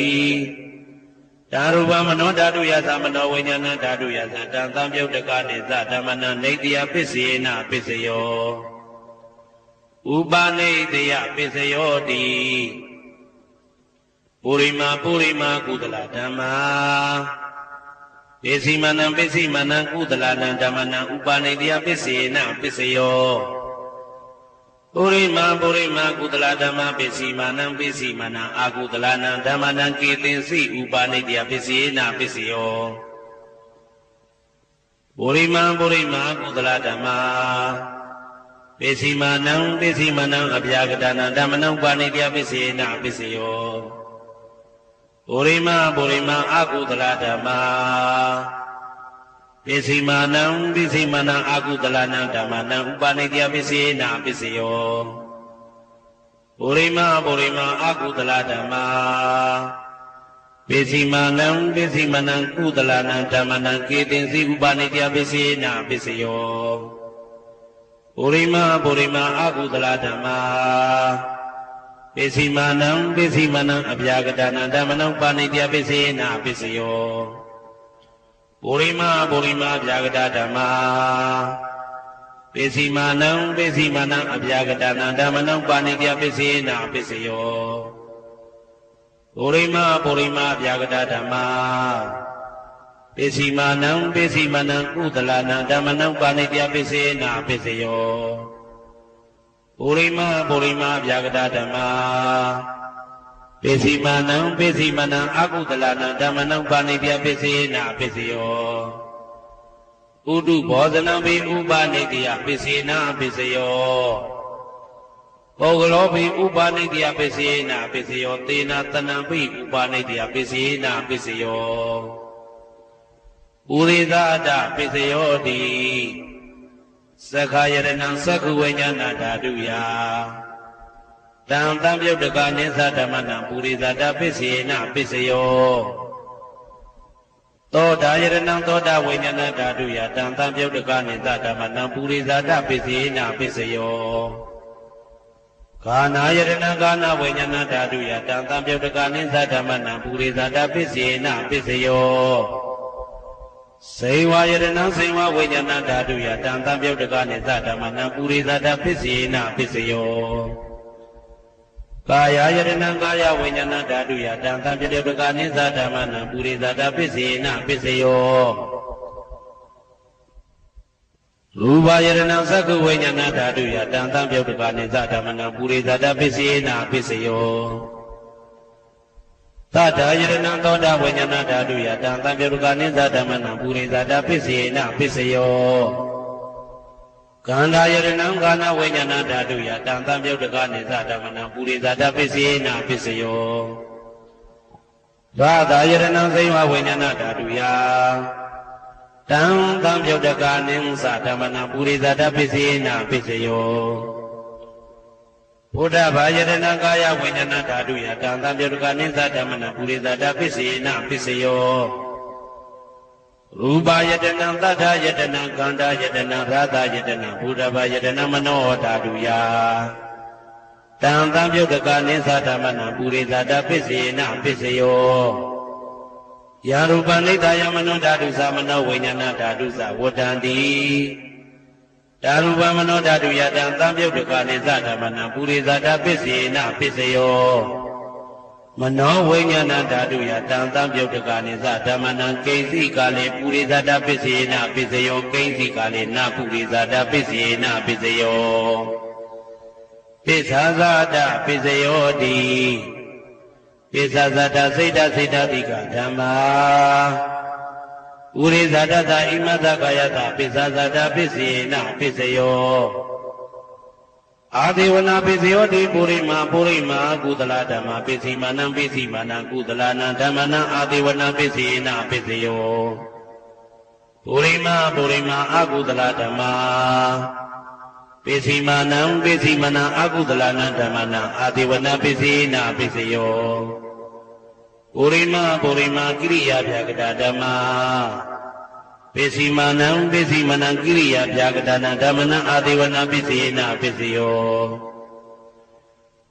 Speaker 1: ဓာရူပမနောဓာတုယသမနောဝိညာဏဓာတုယသတံသံပြုတ်တကနေသဓမ္မနံနေတယပိစေနပိစယောဥပနိတယပိစယောတိပုရိမာကုသလဓမ္မာပိစီမနံကုသလနံဓမ္မနံဥပနိတယပိစေနပိစယောပုရိမာကုသလဓမ္မပိစီမနံအာကုသလနံဓမ္မနံကေသင်္စိဥပနိတယပိစေနပိစယောပုရိမာကုသလဓမ္မာပိစီမနံအဗျာဂဒနံဓမ္မနံဥပနိတယပိစေနပိစယောပုရိမာအာကုသလဓမ္မာပိစီမနံအာကုသလနံဓမ္မနံဥပနိတယပိစေနပိစယောပုရိမာအာကုသလဓမ္မာပိစီမနံကုသလနံဓမ္မနံကေသင်္စိဥပနိတယပိစေနပိစယောပုရိမာအာကုသလဓမ္မာ ပိစီမာနံပိစီမနံအဗျာကတနာဓမ္မနံပါဏိတပိစေနာပိစယောပုရိမအဗျာကတဓမ္မာပိစီမာနံပိစီမနံအဗျာကတနာဓမ္မနံပါဏိတပိစေနာပိစယောပုရိမအဗျာကတဓမ္မာပိစီမာနံပိစီမနံကုသလနာဓမ္မနံပါဏိတပိစေနာပိစယောပုရိမဗျာကတဓမ္မာပိစီမာနံအကုသလနာဓမ္မနံပါဏိတပိစေနာပိစယောဥဒုဘောဇနံဘိဥပနိတယပိစေနာပိစယောပုဂ္ဂလောဘိဥပနိတယပိစေနာပိစယောသေနာတဏံဘိဥပနိတယပိစေနာပိစယောဥရိသအတပိစယောတိသက္ခာယရဏံသက္ခုဝိညာဏဓာတုယတံတံပြုတ်တကနိသဓမ္မနံပုရိသတာပိစေနပိစယောသောတာယရဏံသောတာဝိညာဏဓာတုယတံတံပြုတ်တကနိသဓမ္မနံပုရိသတာပိစေနပိစယောကာနာယရဏံကာနာဝိညာဏဓာတုယတံတံပြုတ်တကနိသဓမ္မနံပုရိသတာပိစေနပိစယောစေဝယရဏံစေဝဝိညာဏဓာတုယတံတံပြုတ်တကနိသဓမ္မနံပုရိသတာပိစေနပိစယောကာယယရဏံကာယဝိညာဏဓာတုယတံတံပြုတ်တကနိသဓမ္မနံပုရိသတာပိစေနပိစယောရူပယရဏံသက္ခုဝိညာဏဓာတုယတံတံပြုတ်တကနိသဓမ္မနံပုရိသတာပိစေနပိစယောသတ္တယရဏံသောတာဝိညာဏဓာတုယတံတံပြုတ်တကနိသဓမ္မနံပုရိသတာပိစေနပိစယောကန္ဓာယရဏံကာနဝိညာဏဓာတုယတံတံပြုတ်တကနိသဓမ္မနံပုရိသတာပိစေနပိစယောဘာသာယရဏံစေဝဝိညာဏဓာတုယတံတံပြုတ်တကနိသဓမ္မနံပုရိသတာပိစေနပိစယောဘုဒ္ဓဘာယရဏံကာယဝိညာဏဓာတုယတံတံပြုတ်တကနိသဓမ္မနံပုရိသတာပိစေနပိစယောရူပယတနံသတ္ထယတနံကန္တာယတနံရာသယတနံဘုဒ္ဓဘာယတနံမနောဓာတုယတံတံပြုတ်တကနိသဓမ္မနံပုရိသတာပိစေနပိစယောယာရူပနိဒာယမနောဓာတုသမနောဝိညာဏဓာတုသဝတ္တံတိဓာရူပမနောဓာတုယတံတံပြုတ်တကနိသဓမ္မနံပုရိသတာပိစေနပိစယောမနောဝိညာဏဓာတုယတံတံပြုတ်တကနိသဓမ္မနံကိဉ္စီကာလေပုရိသတာပိစေနပိစယောကိဉ္စီကာလေနပုရိသတာပိစေနပိစယောပိစ္ဆာဇာတပိစယောတိပိစ္ဆာဇာတစိတ်တစိတ်တတိကဓမ္မာဥရိဇာတသဣမသကာယတပိစ္ဆာဇာတပိစေနပိစယောအာဒေဝနာပိစယောတိပုရိမာကုသလဓမ္မာပိစီမာနံကုသလနာဓမ္မနံအာဒေဝနာပိစေနပိစယောပုရိမာအကုသလဓမ္မာပိစီမာနံအကုသလနာဓမ္မနံအာဒေဝနာပိစေနပိစယောပုရိမာကိရိယာဗျာကတဓမ္မာပိစီမာနံကိရိယာဗျာကတနာဓမ္မနံအာဒေဝနာပိစေနပိစယော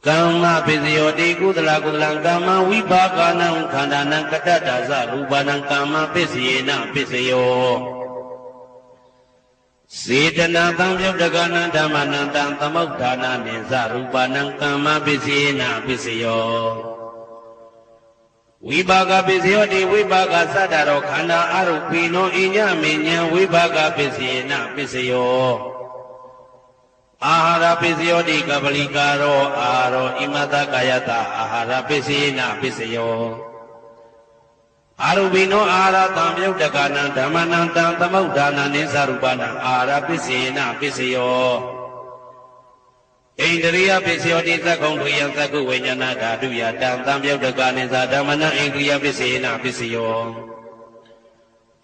Speaker 1: ကမ္မပိစယောတိကုသလကမ္မဝိပါကနံခန္ဓာနံကတ္တတာသရူပနံကမ္မပိစေနပိစယောစေတနာတံပြုတ်တကနံဓမ္မနံတံသမုဋ္ဌာနာနိသရူပနံကမ္မပိစေနပိစယောဝိပါကပိစယောတိဝိပါကသတ္တရောခန္ဓာအရုပိနောဣညမေညံဝိပါကပိစေနပိစယောအာဟာရပိစယောတိကပလိကာရောအာရောဣမတကာယတအာဟာရပိစေနပိစယောအာရုပိနောအာဟာရတံပြုတ်တကနံဓမ္မနံတံသမုဋ္ဌာနာနိသရူပနံအာဟာရပိစေနပိစယောဣန္ဒရိယပိစယောတိသက္ကုံဒုယံသက္ကုဝိညာဏဓာတုယတံတံပြုတ်တကနိသဓမ္မနံဣန္ဒရိယပိစေနပိစယော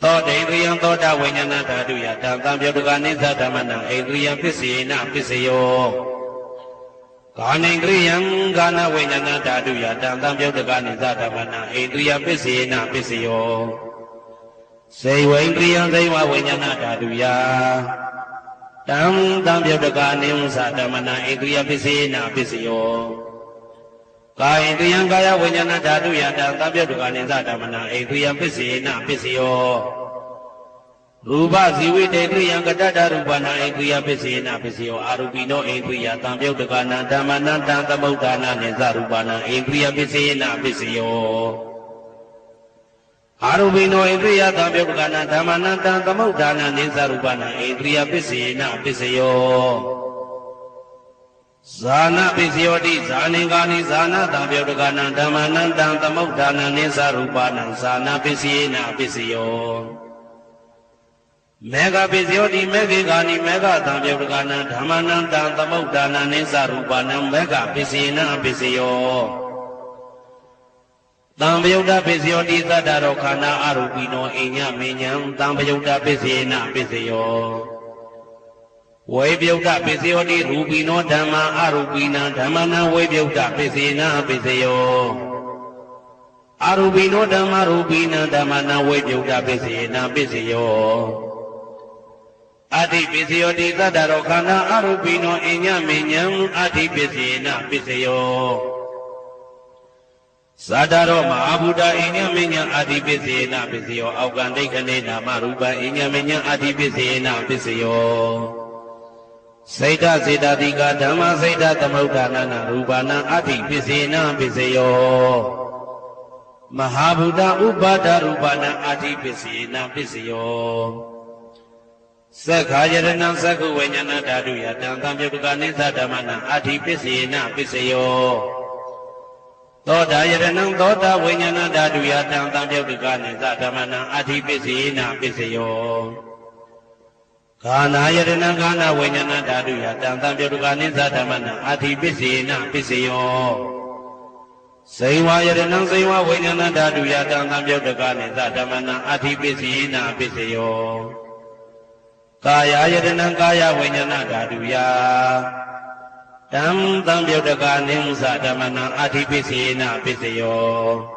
Speaker 1: သောတေဣန္ဒရိယသောတာဝိညာဏဓာတုယတံတံပြုတ်တကနိသဓမ္မနံဣန္ဒရိယပိစေနပိစယောကာနိန္ဒရိယံကာနဝိညာဏဓာတုယတံတံပြုတ်တကနိသဓမ္မနံဣန္ဒရိယပိစေနပိစယောစေဝိန္ဒရိယစေဝဝိညာဏဓာတုယတံပြုတ်တကနိသဓမ္မနံဣန္ဒရိယပိစေနပိစယော ကာယတိယံကာယဝိညာဏဓာတုယတံသဗ္ဗယုတ္တကနိသဓမ္မနံအိတုယံပစ္စေနပစ္စယောရူပဇီဝိတေတုယံကတ္တရူပနာအိတုယပစ္စေနပစ္စယောအာရူပိနောအိတုယသံယုတ္တကနံဓမ္မနံတံသမုဋ္ဌာနာနိသရူပနာအိတုယပစ္စေနပစ္စယောအာရူပိနောဣတိယသံယုတ်ကနာဓမ္မနံတံသမုဋ္ဌာနာနိသရူပနာဣတိယပစ္စေနပစ္စယောဇာနာပစ္စယောတိဇာနေကာနိဇာနာသံယုတ်ကနာဓမ္မနံတံသမုဋ္ဌာနာနိသရူပနာဇာနာပစ္စေနပစ္စယောမေဃပစ္စယောတိမေဃကာနိမေဃသံယုတ်ကနာဓမ္မနံတံသမုဋ္ဌာနာနိသရူပနာမေဃပစ္စေနပစ္စယောသံပယုတ်တပစ္စယောတိသတ္တရောခန္ဓာအရူပိနောအိညမေညံသံပယုတ်တပစ္စေနပစ္စယောဝေပယုတ်တပစ္စယောတိရူပိနောဓမ္မာအရူပိနံဓမ္မနံဝေပယုတ်တပစ္စေနပစ္စယောအရူပိနောဓမ္မာရူပိနံဓမ္မနံဝေပယုတ်တပစ္စေနပစ္စယောအတိပစ္စယောတိသတ္တရောခန္ဓာအရူပိနောအိညမေညံအတိပစ္စေနပစ္စယောဇာတရောမဟာဗုဒ္ဓအိညမဉ္ဇအာတိပစ္စေနပစ္စယောအောက်ကံဒိဋ္ဌနေနာမရူပအိညမဉ္ဇအာတိပစ္စေနပစ္စယောစိတ်တစေတတိကဓမ္မစိတ်တသမုဋ္ဌာနာနာရူပနာအာတိပစ္စေနပစ္စယောမဟာဗုဒ္ဓဥပါဒရူပနာအာတိပစ္စေနပစ္စယောသက္ခာယရဏံသက္ခုဝိညာဏဓာတုယတံသံယုတ်တကနိသဓမ္မနာအာတိပစ္စေနပစ္စယောသောတာယရဏံသောတာဝိညာဏဓာတုယတံသံယုတ်တကနိသဓမ္မနံအာတိပစ္စေနပစ္စယောခန္ဓာယရဏံခန္ဓာဝိညာဏဓာတုယတံသံယုတ်တကနိသဓမ္မနံအာတိပစ္စေနပစ္စယောဇိဝယရဏံဇိဝဝိညာဏဓာတုယတံသံယုတ်တကနိသဓမ္မနံအာတိပစ္စေနပစ္စယောကာယယရဏံကာယဝိညာဏဓာတုယတံသံယုတ်တကနိသဓမ္မနံအာတိပစ္စေနပစ္စယော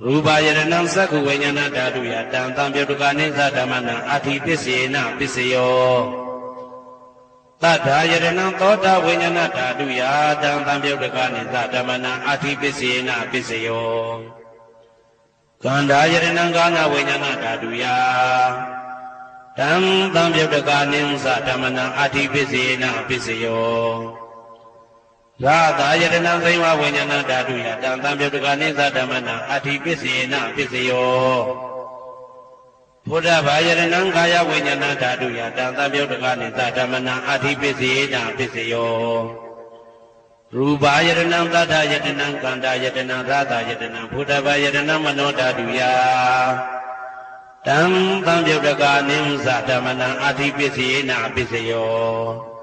Speaker 1: ရူပယရဏံသက္ခုဝိညာဏဓာတုယတံသံယုတ်တကနိသဓမ္မနံအာတိပစ္စေနပစ္စယောတတ္ထာယရဏံသောတာဝိညာဏဓာတုယတံသံယုတ်တကနိသဓမ္မနံအာတိပစ္စေနပစ္စယောခန္ဓာယရဏံကာဏဝိညာဏဓာတုယတံသံယုတ်တကနိသဓမ္မနံအာတိပစ္စေနပစ္စယောရာသာယတနာဇိဝဝိညာဏဓာတုယတံသံယုတ်တကနိသဓမ္မနံအာတိပစ္စေနပစ္စယောဘုဒ္ဓဘာယတနံကာယဝိညာဏဓာတုယတံသံယုတ်တကနိသဓမ္မနံအာတိပစ္စေနပစ္စယောရူပယတနံသတ္တယတနံကန္တာယတနံရာသာယတနံဘုဒ္ဓဘာယတနံမနောဓာတုယတံသံယုတ်တကနိသဓမ္မနံအာတိပစ္စေနပစ္စယော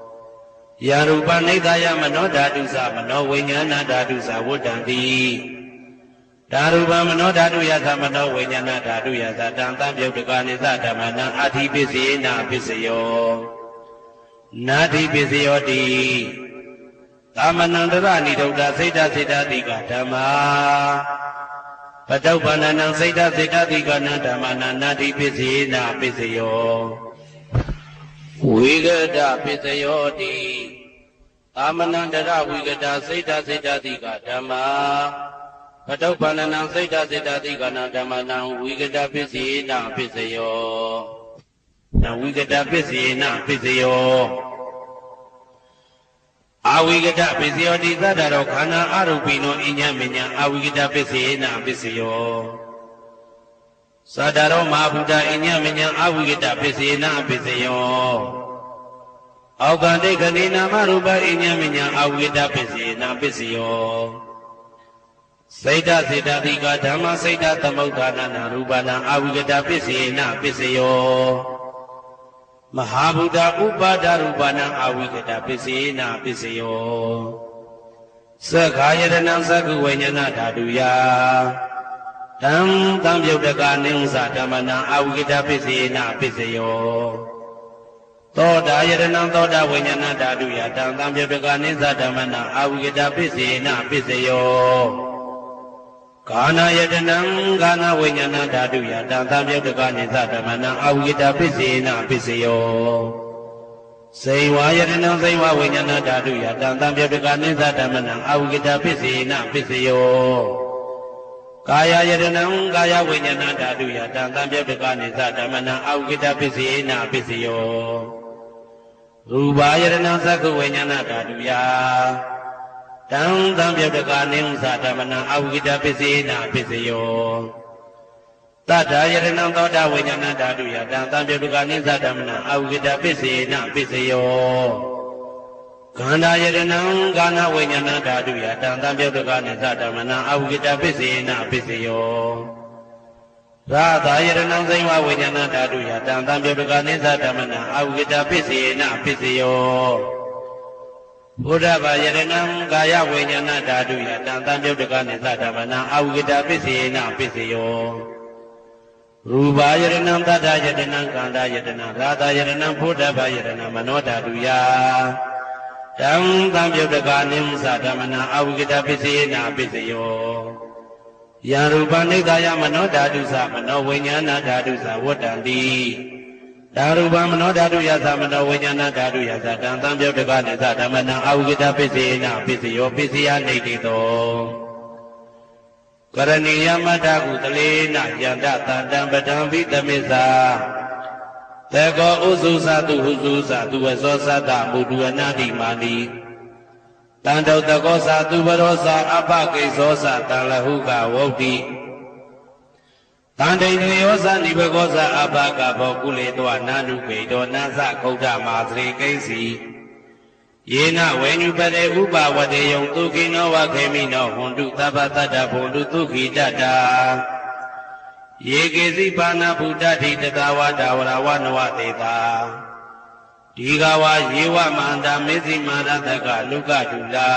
Speaker 1: ယာရူပနိဒာယမနောဓာတုသမနောဝိညာဏဓာတုသဝတ္တံတိဓာရူပမနောဓာတုယသမနောဝိညာဏဓာတုယသတံသံယုတ်တကနိသဓမ္မနံအာတိပစ္စေနပစ္စယောနာတိပစ္စယောတိသမနန္တရဏိဒုဒ္ဓစိတ်တစေတတိကဓမ္မာပတုပ္ပန္နံစိတ်တစေတတိကနံဓမ္မနံနာတိပစ္စေနပစ္စယောဝိဂဒပစ္စယောတိသာမဏန္တရဝိဂဒစိတ်တစေတတိကဓမ္မာပတုပ္ပန္နံစိတ်တစေတတိကနံဓမ္မနံဝိဂဒပစ္စေနပစ္စယောနဝိဂဒပစ္စေနပစ္စယောအဝိဂဒပစ္စယောတိသတ္တရောခန္ဓာအရူပိနောအိညမဉ္ဇအဝိဂဒပစ္စေနပစ္စယောသတ္တရောမဟာဗုဒ္ဓအိညမဉ္ဇအဝိဂဒပစ္စေနပစ္စယောအောက်ကံဒိဋ္ဌနေနာမရူပအိညမဉ္ဇအဝိဂဒပစ္စေနပစ္စယောစိတ်တစေတတိကဓမ္မစိတ်တသမုဋ္ဌာနာနာရူပနာအဝိဂဒပစ္စေနပစ္စယောမဟာဗုဒ္ဓဥပါဒရူပနာအဝိဂဒပစ္စေနပစ္စယောသက္ခာယတနံသက္ခုဝိညာဏဓာတုယတံသံယုတ်တကနိသဓမ္မနံအဝိဂဒပစ္စေနပစ္စယောသောတာယတနံသောတာဝိညာဏဓာတုယတံသံယုတ်တကနိသဓမ္မနံအဝိဂဒပစ္စေနပစ္စယောကာဏယတနံကာဏဝိညာဏဓာတုယတံသံယုတ်တကနိသဓမ္မနံအဝိဂဒပစ္စေနပစ္စယော စေဝါယတနံစေဝဝိညာဏဓာတုယတံတံပြပကနိသဓမ္မနံအဝိကတပစ္စေနပစ္စယောကာယယတနံကာယဝိညာဏဓာတုယတံတံပြပကနိသဓမ္မနံအဝိကတပစ္စေနပစ္စယောရူပယတနံသက္ခဝိညာဏဓာတုယတံတံပြပကနိသဓမ္မနံအဝိကတပစ္စေနပစ္စယောတတ္ထာယတနံသောတာဝိညာဏဓာတုယတံတံပြပကနိသဓမ္မနံအဝိကတပစ္စေနပစ္စယောခန္ဓာယတနံကာဏဝိညာဏဓာတုယတံတံပြပကနိသဓမ္မနံအဝိကတပစ္စေနပစ္စယောရာသာယတနံသိဝဝိညာဏဓာတုယတံတံပြပကနိသဓမ္မနံအဝိကတပစ္စေနပစ္စယောဘုဒ္ဓဘာယတနံကာယဝိညာဏဓာတုယတံတံပြပကနိသဓမ္မနံအဝိကတပစ္စေနပစ္စယောရူပယတနံတတ္တယတနံကန္တာယတနံရာသယတနံဘုဒ္ဓဘာယတနံမနောဓာတုယတံတံပြုတ်တကာနိသဓမ္မနံအဝိကတပစ္စေနပစ္စယောယံရူပနိဒာယမနောဓာတုသမနောဝိညာဏဓာတုသဝတ္တံတိဒါရူပမနောဓာတုယသမနောဝိညာဏဓာတုယသတံတံပြုတ်တကာနိသဓမ္မနံအဝိကတပစ္စေနပစ္စယောပစ္စယနေတိတောကရဏီယမတ္ထကုတလေနယန္တတံတံပတံဘိသမိသာသေကောဥစုသတုဟုစုသတုဝသောသတ္တမုဒုအနာတိမာနိတံတုတကောသတုဘရောသအပကိသောသတံလဟုကဝုတ်တိတံဒိဋ္ဌိယောသနိဘကောသအပကဘောကုလေတောနာနုပေတောနသခုဒ္ဓမာသရေကိစီယေနဝေညုပတေဥပဝတေယံဒုက္ခိနောဝခေမိနောဟွန်တုသဗ္ဗတတ္တဘုံတုဒုက္ခိတတ္တာယေကေစီပါဏဗုဒ္ဓတိတတဝါဒဝရဝနဝတေတာဒီဃဝါယေဝမန္တမေဇိမာရတကလုကတုလာ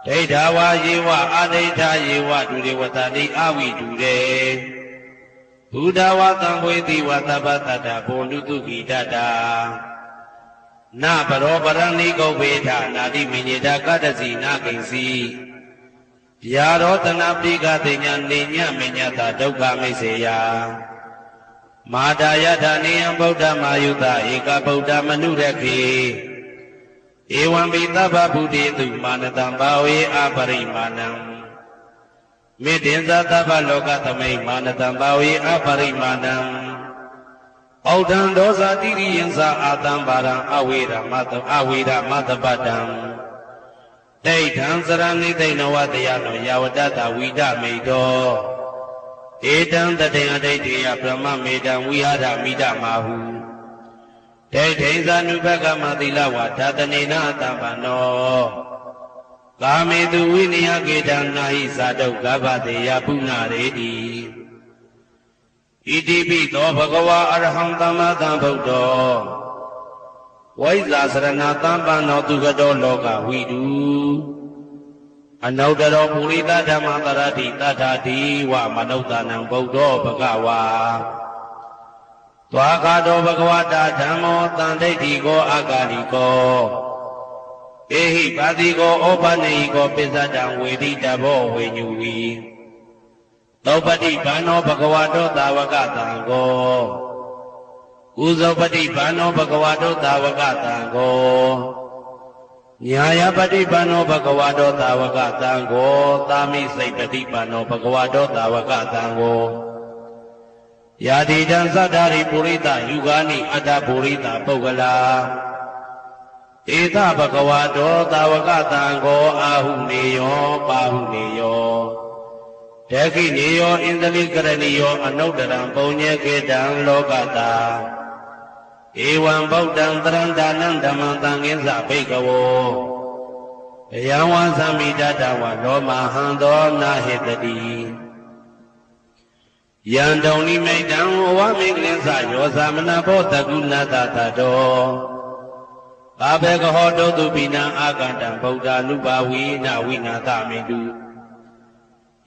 Speaker 1: ဒိဋ္ဌဝါယေဝအဒိဋ္ဌယေဝဒုရေဝတတိအဝိတုရေဘုဒ္ဓဝါသံဝေတိဝသဗ္ဗတတ္တဘုံတုဒုက္ခိတတ္တာနပရောပရဏိကုဗ္ဗေထနာတိမိညေတာကတ္တစီနာကိဉ္စီဗျာရောတနာပိကတိညာနေညမေညတာဒုက္ခမိစေယမာတာယထာနေယံဗုဒ္ဓမာယုတဧကဗုဒ္ဓမနုရခေဧဝံပိသဗ္ဗဗုဒ္ဓေတုမာနတံဘာဝေအပရိမာဏံမေတ္တင်္ဇသဗ္ဗလောကသမိမာနတံဘာဝေအပရိမာဏံဩဒံဒောဇာတိရိယံသာအာတံပါရံအဝေရမတပတံဒိဋ္ဌံစရဏိသိဏဝတယနောယဝတ္တဝိဒမေတောဧတံတတေအဒိဋ္ဌိယဗြဟ္မမေတံဝိဟာရမိဒမာဟုဒိဋ္ဌိဇာနုဘကမသီလဝါဓတနေနာတံပနောကာမေတုဝိနယကေတံနာဟိသာတုဂဗတေယပုဏ္ဏရေတိဣတိပိသောဘဂဝါအရဟံသမ္မာသမ္ဗုဒ္ဓောဝိဇာစရဏသမ္ပန္နောသူကတောလောကဝိတုအနုတ္တရောပုရိသဓမ္မတရတိတထာတိဝမနုဿာနံဗုဒ္ဓောဘဂဝါသွားခါတောဘဂဝတာဓမ္မောတန်ဒိဋ္ဌိကောအာဂါလိကောဧဟိပါတိကောဩပနေဟိကောပိစ္ဆတံဝေတိတဘောဝေညူဝီသောပတိဘာနောဘဂဝတောသာဝကတံကောဥဇောပတိဘာနောဘဂဝတောသာဝကတံကောညာယပတိဘာနောဘဂဝတောသာဝကတံကောသာမိစိတ်ပတိဘာနောဘဂဝတောသာဝကတံကောယာတိတံသတ္တာရိပုရိသယူဂာနိအတ္တပုရိသပုဂ္ဂလာဧသဘဂဝတောသာဝကတံကောအာဟုနေယောပါဟုနေယောဒခိနေယောဣန္ဒလိကရဏီယောအနုတ္တရံပုံညေကေတံလောကတာဧဝံဗုဒ္ဓံတရံဒါနံဓမ္မံသံဃင်းစဘိကဝောယံဝံသမိတတဝလောမဟံသောနာဟေတတိယံတုံနိမိတံဝဝမိကလင်းစယောသမနဘောတကုဏတတတောဘာဘေကဟောတုတုပိနံအာကတံဗုဒ္ဓ ानु ဘာဝိနဝိနာသမိတု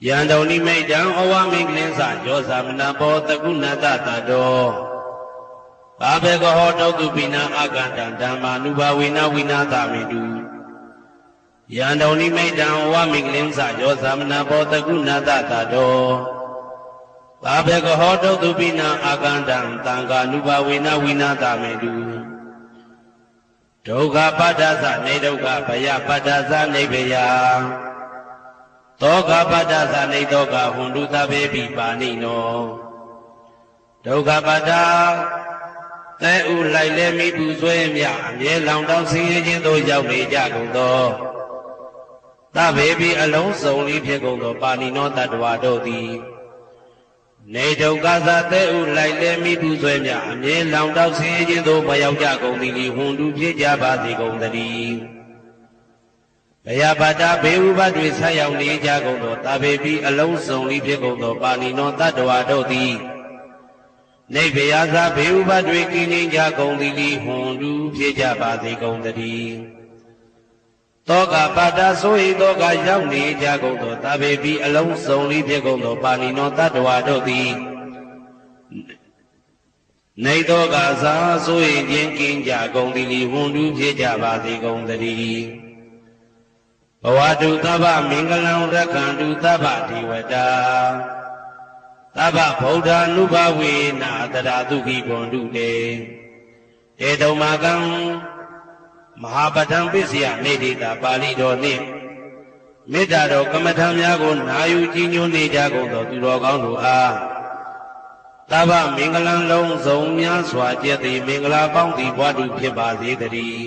Speaker 1: ယံတုံနိမိတံဩဝမိကလင်းစယောသမနဘောတကုဏတတတောဘာဘေကဟောတုတုပိနံအာကတံဓမ္မာနုဘာဝိနဝိနာသမိတုယံတုံနိမိတံဩဝမိကလင်းစယောသမနဘောတကုဏတတတောဘာဘေကဟောတုတုပိနံအာကတံသံဃာနုဘာဝိနဝိနာသမိတုယ ဒုက္ခပတ္တသနေဒုက္ခဘယပတ္တသနေဘယသောကပတ္တသနေသောကဟွန်တုသဗ္ဗေပိပါဏိနောဒုက္ခပတ္တသဲဥလိုက်လဲမိပူဆွဲမြအမြဲလောင်တောင်းဆင်းရဲခြင်းသို့ရောက်နေကြကုန်သောသဗ္ဗေပိအလုံးစုံလေးဖြစ်ကုန်သောပါဏိနောတတ္တဝါတို့သည်နေဒုက္ခသသဲဥလိုက်လဲမိပူဆွဲမြအမြဲလောင်တောင်းဆင်းရဲခြင်းသို့မရောက်ကြကုန်သည်ဟွန်တုဖြစ်ကြပါစေကုန်သတည်းဘယပါတာဘေဥပတွေဆက်ရောက်နေကြကုန်သောသဗ္ဗေပိအလုံးစုံလေးဖြစ်ကုန်သောပါဏိနောတတ္တဝါတို့သည်နေဗယသာဘေဥပတွေကင်းငြိမ်းကြကုန်သည်ဟွန်တုဖြစ်ကြပါစေကုန်သတည်းသောကပါတာဆို၏သောကရောက်နေကြကုန်သောသဗ္ဗေပိအလုံးစုံလေးဖြစ်ကုန်သောပါဏိနောတတ္တဝါတို့သည်နေသောကသာဆို၏ခြင်းကင်းကြကုန်သည်ဟွန်တုဖြစ်ကြပါစေကုန်သတည်းဘဝတုသဗ္ဗမင်္ဂလံရက္ခန္တုသဗ္ဗဒေဝတာသဗ္ဗဗုဒ္ဓ ानु ဘဝေနာတရာတုခိဘွန်တုတေဧတုံမာကံမဟာပဋ္ဌံပစ္စယနေတိတာပါဠိတော်နှင့်မေတ္တာတော်ကမ္မထံများကိုနာယူကြည်ညိုနေကြကုန်သောသူတော်ကောင်းတို့အားသဗ္ဗမင်္ဂလံလုံးစုံများစွာကျက်သည်မင်္ဂလာပေါင်းသည်ဘဝတုဖြစ်ပါစေတည်း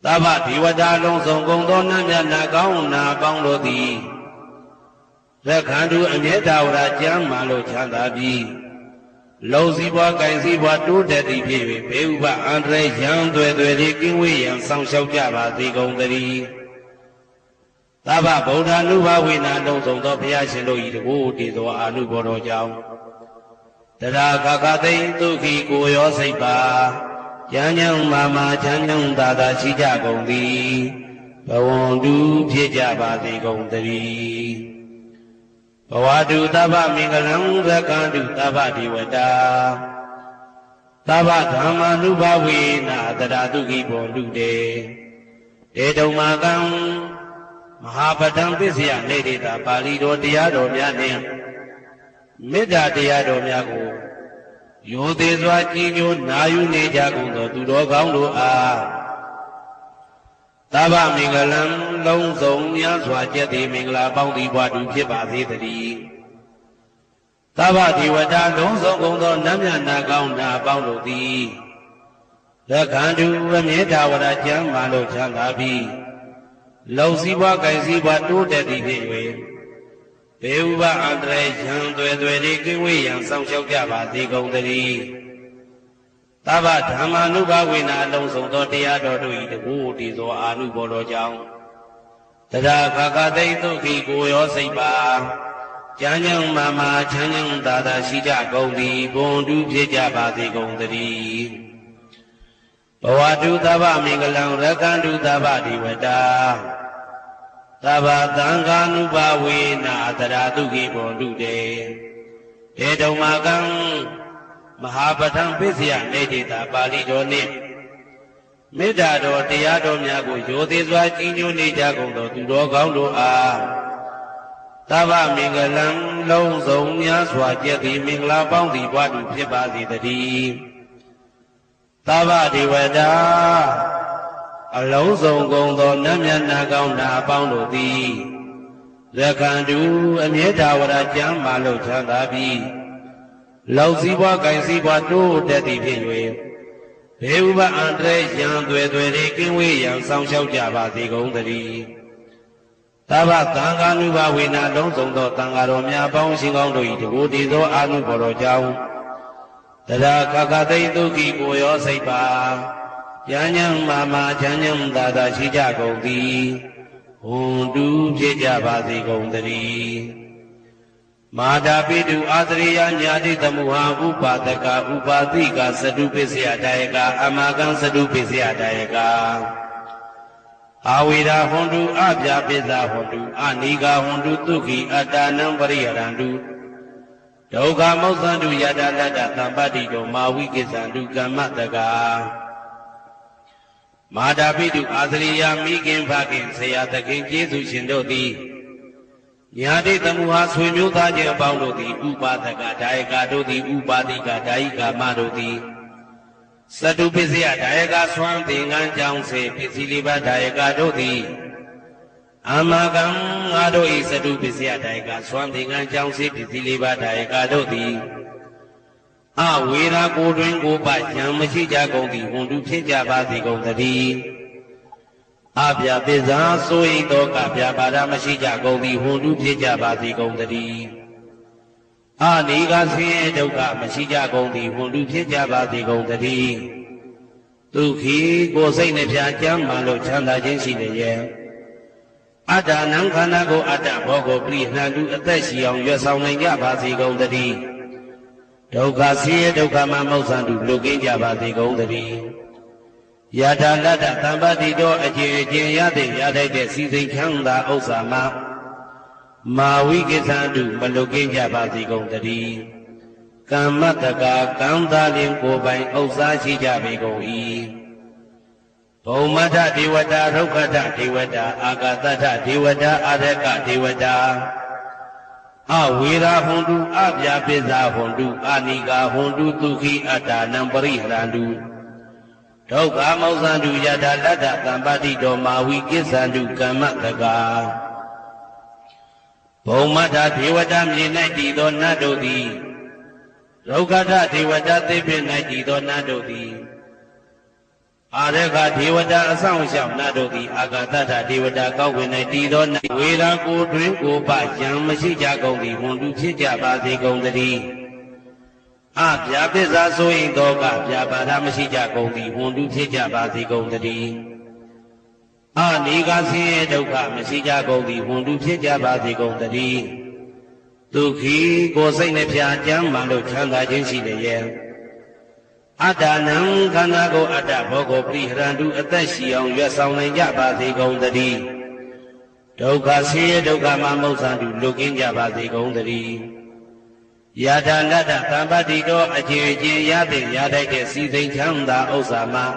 Speaker 1: သဗ္ဗဒေဝတာလုံးစုံကုန်သောနတ်မြတ်နာကောင်းနာပေါင်းတို့သည်ရက္ခန္တုအမြဲတဝရကျမ်းမာလို့ချမ်းသာပြီးလုံစည်းပွား၊ကိုင်စည်းပွားတိုးတက်သည်ဖြစ်၍ဘေဥပအန္တရာယ်ရန်သွယ်သွယ်လေးကင်းဝေးရန်ဆောင်ရှောက်ကြပါစေကုန်သတည်းသဗ္ဗဗုဒ္ဓ ानु ဘဝေနာလုံးစုံသောဘုရားရှင်တို့၏တကူတည်သောအာနုဘောတော်ကြောင့်တရာခခသိမ့်ဒုက္ခိကိုရောစိတ်ပါဉာဏ်ဉာဏ်မာမာချမ်းချမ်းသာသာရှိကြကုန်သည်ဘဝန္တုဖြစ်ကြပါစေကုန်သတည်းဘဝတုသဗ္ဗမင်္ဂလံရက္ခန္တုသဗ္ဗဒေဝတာသဗ္ဗဓမ္မာနုဘဝေနာတရာတုခိဘွန်တုတေဧတုံမာကံမဟာပဋ္ဌံပစ္စယနေတိတာပါဠိတော်တရားတော်များနှင့်မေတ္တာတရားတော်များကိုယောသေးစွာကြည်ညိုနာယူနေကြကုန်သောသူတော်ကောင်းတို့အားသဗ္ဗမင်္ဂလံလုံးစုံများစွာကျက်သည်မင်္ဂလာပေါင်းသည်ဘဝတုဖြစ်ပါစေတည်းသဗ္ဗဒေဝတာလုံးစုံကုန်သောနတ်မြတ်နာကောင်းနာပေါင်းတို့သည်ရက္ခန္တုအမြဲတဝရကျမ်းမာလို့ချမ်းသာပြီးလုံစည်းပွား၊ကိုင်စည်းပွားတိုးတက်သည်ဖြစ်၍ဘေဥပအန္တရာယ်ရန်သွယ်သွယ်လေးကင်းဝေးရန်ဆောင်ရှောက်ကြပါစေကုန်သတည်းသဗ္ဗဓမ္မာနုဘဝေနာအလုံးစုံသောတရားတော်တို့၏တကူတည်သောအာနုဘောတော်ကြောင့်တရာခခသိမ့်ဒုက္ခိကိုရောစိတ်ပါဉာဏ်ဉာဏ်မာမာချမ်းချမ်းသာသာရှိကြကုန်သည်ဘွန်တုဖြစ်ကြပါစေကုန်သတည်းဘဝတုသဗ္ဗမင်္ဂလံရက္ခန္တုသဗ္ဗဒေဝတာသဗ္ဗသံဃာနုဘဝေနာတရာတုခိဘွန်တုတေဧတုံမာကံမဟာပဋ္ဌံပစ္စယနေတိတာပါဠိတော်နှင့်မေတ္တာတော်တရားတော်များကိုရိုသေစွာကြည်ညိုနေကြကုန်သောသူတော်ကောင်းတို့အားသဗ္ဗမင်္ဂလံလုံးစုံများစွာကျက်သည်မင်္ဂလာပေါင်းသည်ဘဝတုဖြစ်ပါစေတည်းသဗ္ဗဒေဝတာအလုံးစုံကုန်သောနတ်မြတ်နာကောင်းနာပေါင်းတို့သည်ရက္ခန္တုအမြဲတဝရကျမ်းမာလို့ချမ်းသာပြီးလောက်စည်းပွား၊ကိုင်စည်းပွားတိုးတက်သည်ဖြစ်၍ဘေဥပအန္တရာယ်ရန်သွယ်သွယ်လေးကင်းဝေးရန်ဆောင်ရှောက်ကြပါစေကုန်သတည်းသဗ္ဗသံဃာနုဘဝေနာလုံးစုံသောသံဃာတော်များပေါင်းရှင်ကောင်းတို့၏တကူတည်သောအာနုဘော်တော်ကြောင့်တရာခခသိမ့်ဒုက္ခိကိုရောစိတ်ပါဉာဏ်ဉာဏ်မာမာချမ်းချမ်းသာသာရှိကြကုန်သည်ဟွန်တုဖြစ်ကြပါစေကုန်သတည်းမာတာပိတုအာသရိယညာတိသမုဟာဥပါဒကဥပါတိကသတုပစ္စယတယကအမကံသတုပစ္စယတယကအာဝေရာဟွန်တုအပြာပိသဟွန်တုအနိဂဟွန်တုသုခိအတ္တနံပရိယရန္တုဒုက္ခမောက္ခန္တုယတလတ္တသံပတ္တိတောမာဝိကိစ္ဆန္တုကမ္မတကမာတာပိတုအာသရိယမိခင်ဖခင်ဆရာသခင်ကျေးဇူးရှင်တို့သည်ညာတိသမုဟာဆွေမျိုးသားချင်းအပေါင်းတို့သည်ဥပါဒကဒါယကတို့သည်ဥပါတိကဒါယိကာမတို့သည် စတုပစ္စယဒါယကဆွမ်းသင်္ကန်းကြောင့်စေပစ္စည်းလေးပါးဒါယကတို့သည်အာမကံငါတို့ဤစတုပစ္စယဒါယကဆွမ်းသင်္ကန်းကြောင့်စေပစ္စည်းလေးပါးဒါယကတို့သည်အဝေရာကိုတွင်ကိုပယံမရှိကြကုန်သည်ဟွန်တုဖြစ်ကြပါစေကုန်သတည်းအပြပစ္စာဆိုဤတောကပြပါဒမရှိကြကုန်သည်ဟွန်တုဖြစ်ကြပါစေကုန်သတည်းအနိကဆင်းရဲဒုက္ခမရှိကြကုန်သည်ဟွန်တုဖြစ်ကြပါစေကုန်သတည်းဒုက္ခိကိုယ်စိတ်နှပြကြမ်းမှလို့ချမ်းသာခြင်းရှိလျက်အတ္တနံခန္ဓာကိုအတ္တဘောကိုပြိနှံတုအသက်ရှိအောင်ရွတ်ဆောင်နိုင်ကြပါစေကုန်သတည်းဒုက္ခဆင်းရဲဒုက္ခမှမောက္ခတုလွတ်ကင်းကြပါစေကုန်သတည်းယထာလတ္တသံပတိတော်အကျဉ်အကျဉ်ရတဲ့ရထိုက်တဲ့စီစိန်ချမ်းသာဥစ္စာမှာမာဝိကိသံတုမလွတ်ကင်းကြပါစေကုန်သတည်းကမ္မတကာကံသာလင်ကိုယ်ပိုင်ဥစ္စာရှိကြပေကုန်၏ဘုံမထဒေဝတာဒုက္ခထဒေဝတာအာဂတထဒေဝတာအာရကဒေဝတာအဝေရာဟွန်တုအပြပစ္စာဟွန်တုအာနိကာဟွန်တုဒုက္ခိအတ္တနံပရိဟရန္တုဒုက္ခမောက္ခန္တုယထာလတ္တသံပတိတောမာဝိကိစ္ဆန္တုကမ္မတကာဘုံမထဒေဝတာမြေ၌တည်သောနတ်တို့သည်ဒုက္ခထဒေဝတာသိပင်၌တည်သောနတ်တို့သည်အာရကဒေဝတာအဆောင်ရှောက်နတ်တို့သည်အာဂတထဒေဝတာကောက်ဝင်၌တည်သောဝေရာကိုတွင်ကိုပယံမရှိကြကုန်သည်ဟွန်တုဖြစ်ကြပါစေကုန်သတည်းအပြပစ္စာဆိုရင်သောကပြပါဒမရှိကြကုန်သည်ဟွန်တုဖြစ်ကြပါစေကုန်သတည်းအနိကဆင်းရဲဒုက္ခမရှိကြကုန်သည်ဟွန်တုဖြစ်ကြပါစေကုန်သတည်းဒုက္ခိကိုယ်စိတ်နှပြကြမ်းမှလို့ချမ်းသာခြင်းရှိလျက်အတ္တနံခန္ဓာကိုအတ္တဘောကိုပြိဟရန္တုအသက်ရှိအောင်ရွတ်ဆောင်နိုင်ကြပါစေကုန်သတည်းဒုက္ခဆင်းရဲဒုက္ခမှမောက္ခတုလွတ်ကင်းကြပါစေကုန်သတည်းယထာလတ္တသံပတိတော်အကျဉ်အကျဉ်ရတဲ့ရထိုက်တဲ့စီစိန်ချမ်းသာဥစ္စာမှာ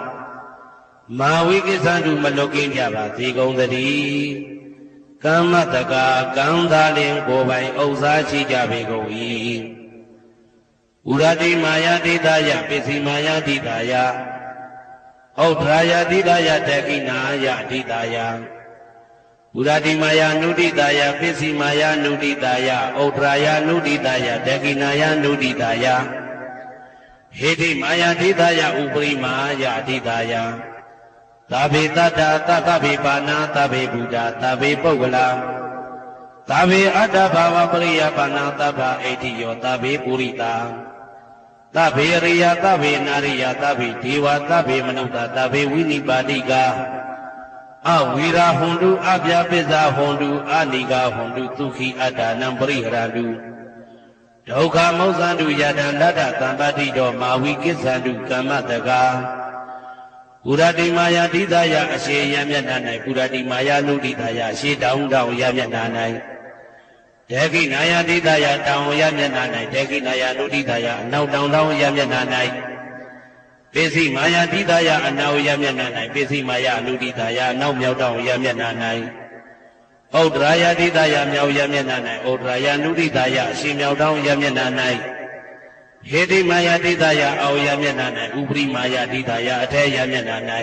Speaker 1: မာဝိကိစ္ဆန္တုမလွတ်ကင်းကြပါစေကုန်သတည်းကမ္မတကာကံသာလင်ကိုယ်ပိုင်ဥစ္စာရှိကြပေကုန်၏ဥရတိမာယာတိတယပစ္စည်းမာယာတိတယဩဒရာယတိတယတကိနာယတိတယဥရတိမာယာနုတိတယပစ္စည်းမာယာနုတိတယဩဒရာယနုတိတယတကိနာယနုတိတယဟေတိမာယာတိတယဥပရိမာယတိတယသဗ္ဗေတတ္တသဗ္ဗေပါဏာသဗ္ဗေဘုဒ္ဓသဗ္ဗေပုဂ္ဂလာသဗ္ဗေအတ္တဘာဝပရိယပါဏာသဗ္ဗဣတိယောသဗ္ဗေပုရိတာသဗ္ဗေရိယသဗ္ဗေနာရိယသဗ္ဗေဒေဝသဗ္ဗေမနုဿသဗ္ဗေဝိနိပါတိကအဝေရာဟွန်တုအပြပစ္စာဟွန်တုအနိကာဟွန်တုဒုက္ခိအတ္တနံပရိဟရန္တုဒုက္ခမောက္ခန္တုယထာလတ္တသံပတိတောမာဝိကိစ္ဆန္တုကမ္မတကာပုရတိမာယာတိတယအရှိယမျက်နှာ၌ပုရတိမာယာနုတိတယရှေတောင်းတောင်းယမျက်နှာ၌ဒေကိနာယတိတယတောင်းယမျက်နှာ၌ဒေကိနာယနုတိတယအနောက်တောင်းတောင်းယမျက်နှာ၌ပိစိမာယာတိတယအနောက်ယမျက်နှာ၌ပိစိမာယာနုတိတယအနောက်မြောက်တောင်းယမျက်နှာ၌ဩဒရာယတိတယမြောက်ယမျက်နှာ၌ဩဒရာယနုတိတယအရှိမြောက်တောင်းယမျက်နှာ၌ဟေတိမာယာတိတယအောယမျက်နှာ၌ဥပရိမာယာတိတယအထေယမျက်နှာ၌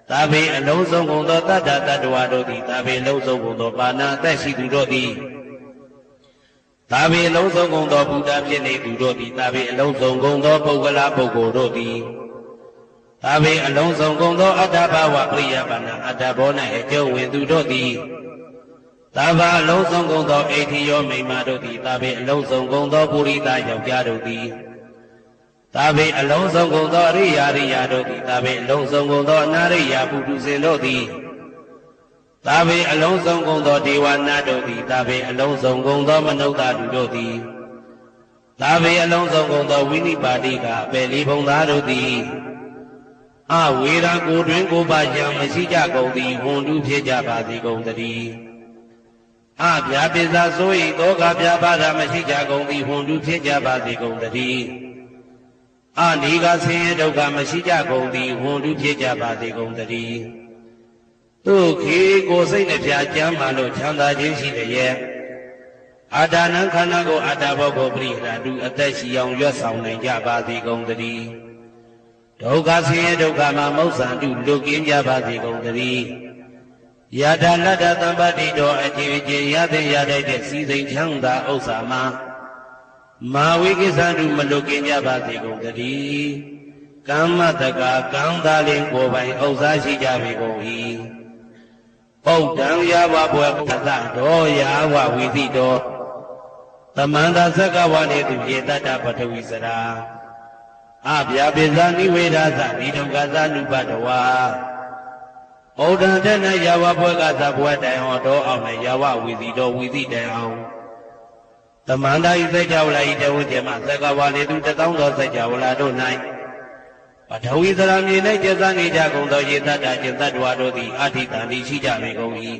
Speaker 1: သာဘေအလုံးစုံကုန်သောတတ္တတ္တဝါတို့သည်သာဘေလုံးစုံကုန်သောပါဏာအသက်ရှိသူတို့သည်သာဘေအလုံးစုံကုန်သောဘုရားဖြစ်နေသူတို့သည်သာဘေအလုံးစုံကုန်သောပုဂ္ဂလာပုဂ္ဂိုလ်တို့သည်သာဘေအလုံးစုံကုန်သောအတ္တဘာဝပရိယပါဏာအတ္တဘော၌အကျုံးဝင်သူတို့သည်သာဘာအလုံးစုံကုန်သောအိဋ္ဌိယောမိမ္မာတို့သည်သာဘေအလုံးစုံကုန်သောပုရိသယောက်ျားတို့သည်သာဘေအလုံးစုံကုန်သောအရိယာရိယာတို့သည်သာဘေအလုံးစုံကုန်သောအနာရိယာပုထုဇဉ်တို့သည်သာဘေအလုံးစုံကုန်သောဒေဝနာတို့သည်သာဘေအလုံးစုံကုန်သောမနုဿတုတို့သည်သာဘေအလုံးစုံကုန်သောဝိနိပါတိကအပေလေးဘုံသားတို့သည်အဝေရာကိုတွင်ကိုပါယံမရှိကြကုန်သည်ဟွန်တုဖြစ်ကြပါစေကုန်သတည်းအပြာပစ္စာဆို၏တောကပြပါဒမရှိကြကုန်သည်ဟွန်တုဖြစ်ကြပါစေကုန်သတည်းအနိကဆင်းရဲဒုက္ခမရှိကြကုန်သည်ဟွန်တုဖြစ်ကြပါစေကုန်သတည်းဒုက္ခိကိုယ်စိတ်နှပြကြမ်းမှလို့ချမ်းသာခြင်းရှိလျက်အာတနံခန္ဓာကိုအတ္တဘောကိုပရိဟရတုအသက်ရှိအောင်ရွတ်ဆောင်နိုင်ကြပါစေကုန်သတည်းဒ ဒုက္ခဆင်းရဲဒုက္ခမှာမောက္ဆန္တုလွတ်ကင်းကြပါစေကုန်သတည်းယထာလတ္တသမ္ပတိတော်အခြေအခြေရတဲ့ရတဲ့စီစိန်ချမ်းသာဥစ္စာမှာမာဝိကိစ္ဆန္တုမလွတ်ကင်းကြပါစေကုန်သတည်းကမ္မတကာကံသာလင်ကိုယ်ပိုင်ဥစ္စာရှိကြပေကုန်၏ပုဒ္ဒံယဝဘွယ်ပသတော်ယဝဝိသိတော်သမန္တာသက္ကဝါနေသူယေတတ္တပထဝီစရာအဗျာပိဇာနိဝေဒသနိဒုက္ခသနုပတဝါဩဒံတနယဝဘွယ်ကသဘွယ်တိုင်ဟောတော်အောင်နဲ့ယဝဝိသိတော်ဝိသိတိုင်အောင်သမန္တာဤစัจ java လာဤတဝုကျေမသက္ကဝါနေသူတသောသောစัจ java လာတို့၌ပထဝီစရာမြေ၌ကျက်စားနေကြကုန်သောယေတ္တတจิตတ္တဝါတို့သည်အာထိတံတိရှိကြပေကုန်၏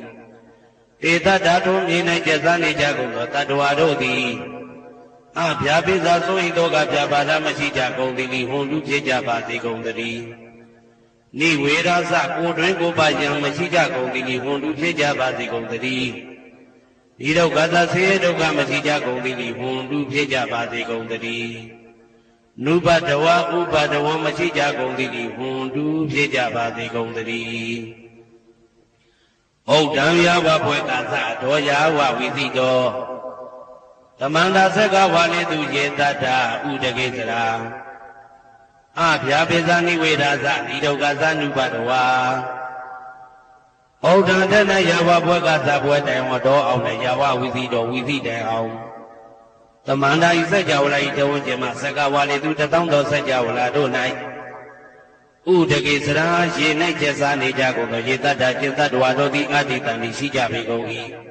Speaker 1: တေတ္တဓာတုမြေ၌ကျက်စားနေကြကုန်သောတတ္တဝါတို့သည်အဗျာပိဇာဆို၏တို့ကဗျာပါဒမရှိကြကုန်သည်ဟွန်လူဖြစ်ကြပါစေကုန်သတည်းနိဝေရသကိုတွင်ကိုပါယံမရှိကြကုန်သည်ဟွန်လူဖြစ်ကြပါစေကုန်သတည်းဤဒုက္ခသဆေဒုက္ခမရှိကြကုန်သည်ဟွန်လူဖြစ်ကြပါစေကုန်သတည်းနုပတဝဥပတဝမရှိကြကုန်သည်ဟွန်လူဖြစ်ကြပါစေကုန်သတည်းဩဒံယဝဘွယ်ကသဒောယဝဝိသိတောသမန္တာသက္ကဝါနေသူယေတတ္တဥဒကိစ္စရာအဗျာပိဇာနိဝေဒသဤဒုက္ခသနုပတဝါဩဒံတနယဝဘွယ်ကသဘွယ်တိုင်ဝတော်အောင်နဲ့ယဝဝိသိတော်ဝိသိတိုင်အောင်သမန္တာဤစัจ java လာဤတဝုကျေမသက္ကဝါနေသူတသောသောစัจ java လာတို့၌ဥဒကိစ္စရာရေ၌ကျက်စားနေကြကုန်သောယေတတ္တจิตတ္တဝါတို့သည်အာတိတံရှိကြပေကုန်၏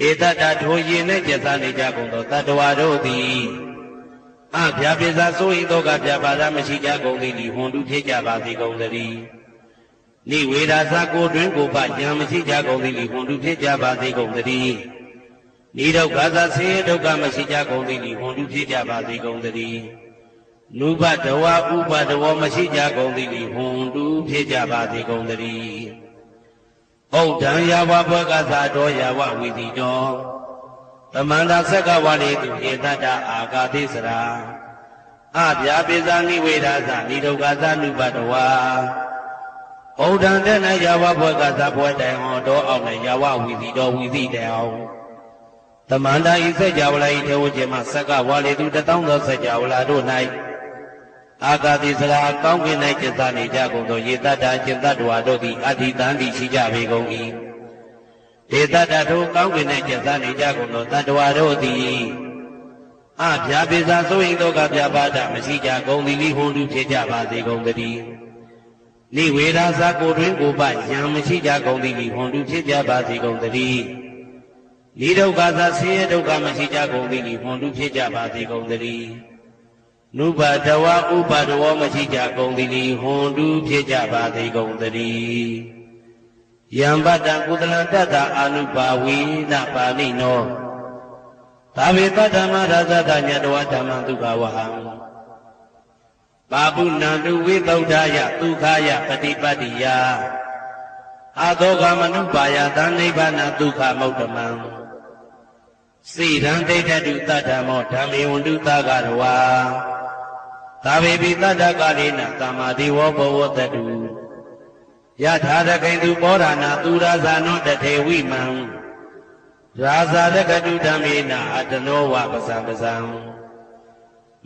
Speaker 1: ဧတတ္တထိုရေ၌ကျက်စားနေကြကုန်သောတတ္တဝါတို့သည်အဗျာပိဇာဆို၏သောကဗျာပါဒမရှိကြကုန်သည်ဟွန်တုဖြစ်ကြပါစေကုန်သတည်းနိဝေဒသကိုတွင်ကိုပယံမရှိကြကုန်သည်ဟွန်တုဖြစ်ကြပါစေကုန်သတည်းနိဒုက္ခသဆေဒုက္ခမရှိကြကုန်သည်ဟွန်တုဖြစ်ကြပါစေကုန်သတည်းနုပတဝဥပတဝမရှိကြကုန်သည်ဟွန်တုဖြစ်ကြပါစေကုန်သတည်းဩဒံယဝဘွယ်ကသတော်ယဝဝိသိတောသမန္တာသက္ကဝါနေသူဧတတ္တအာဂါတိစရာအဗျာပိဇာနိဝေဒသနိဒုက္ခသနုပတဝါဩဒံတနယဝဘွယ်ကသဘွယ်တိုင်ဟောတော်အောင်နဲ့ယဝဝိသိတော်ဝိသိတိုင်အောင်သမန္တာဤစัจ java လာဤတဝုကျေမသက္ကဝါနေသူတသောသောစัจ java လာတို့၌အာဂါတိစရာကောင်းကင်၌ကျက်စားနေကြကုန်သောယေတတ္တจิตတ္တဝါတို့သည်အာတိတံတိရှိကြပေကုန်၏ဒေတတ္တထိုကောင်းကင်၌ကျက်စားနေကြကုန်သောတတ္တဝါတို့သည်အဗျာပိဇာဆို၏သောကဗျာပါဒမရှိကြကုန်သည်ဟွန်တုဖြစ်ကြပါစေကုန်သတည်းနိဝေဒသကိုတွင်ကိုပယံမရှိကြကုန်သည်ဟွန်တုဖြစ်ကြပါစေကုန်သတည်းနိဒုက္ခသဆင်းရဲဒုက္ခမရှိကြကုန်သည်ဟွန်တုဖြစ်ကြပါစေကုန်သတည်းနုပတဝဥပတဝမရှိကြကုန်သည်ဟွန်တုဖြစ်ကြပါစေကုန်သတည်းယံပတ္တကုသလံတတ္တအာနုပါဝိနပါဏိနောသာဝေတဓမ္မရသတညတဝဓမ္မဒုက္ခဝဟံပါပုဏ္ဏတုဝိသုဒ္ဓယဒုက္ခယပฏิပတ္တိယအသောကမနုပါယသနိဗ္ဗာနဒုက္ခမௌတမံစိရံဒိဋ္ဌတုတတ္တမောဓမ္မေဝန္တုသကရဝါသာဝေပိတတ္တကာလိနသမ္မာတိဝဘဝတတုယထာရကိတုပောဓာနာသူရာဇာနောတထေဝိမံရာဇာရကတုဓမ္မေနအတနောဝပဇံပဇံ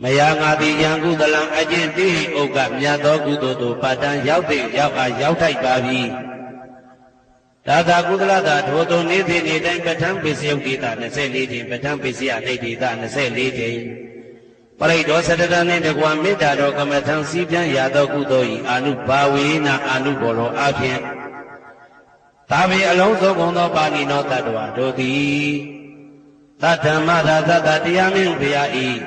Speaker 1: မယငါတိယံကုသလံအကျင့်တိဥက္ကမြတ်သောကုသိုလ်တို့ပတ္တံရောက်သိရောက်အားရောက်ထိုက်ပါပြီဒါသာကုသလသာထိုသို့နေ့စဉ်နေ့တိုင်းပဋ္ဌာန်းပိစယုတ်တိတာ24ချိန်ပဋ္ဌာန်းပိစယဒိဋ္ဌိတာ24ချိန်ပရိဒောသတ္တနှင့်တကွာမေတ္တာတော်ကမ္မထံစည်းပြန်ရသောကုသိုလ်၏အာနုဘာဝေနအာနုဘောလောအဖြင့်သာဝေအလုံးစုံကုန်သောပါဏိနောတတ္တဝါတို့သည်သတ္တမရသတ္တတရားမင်းဘုရား၏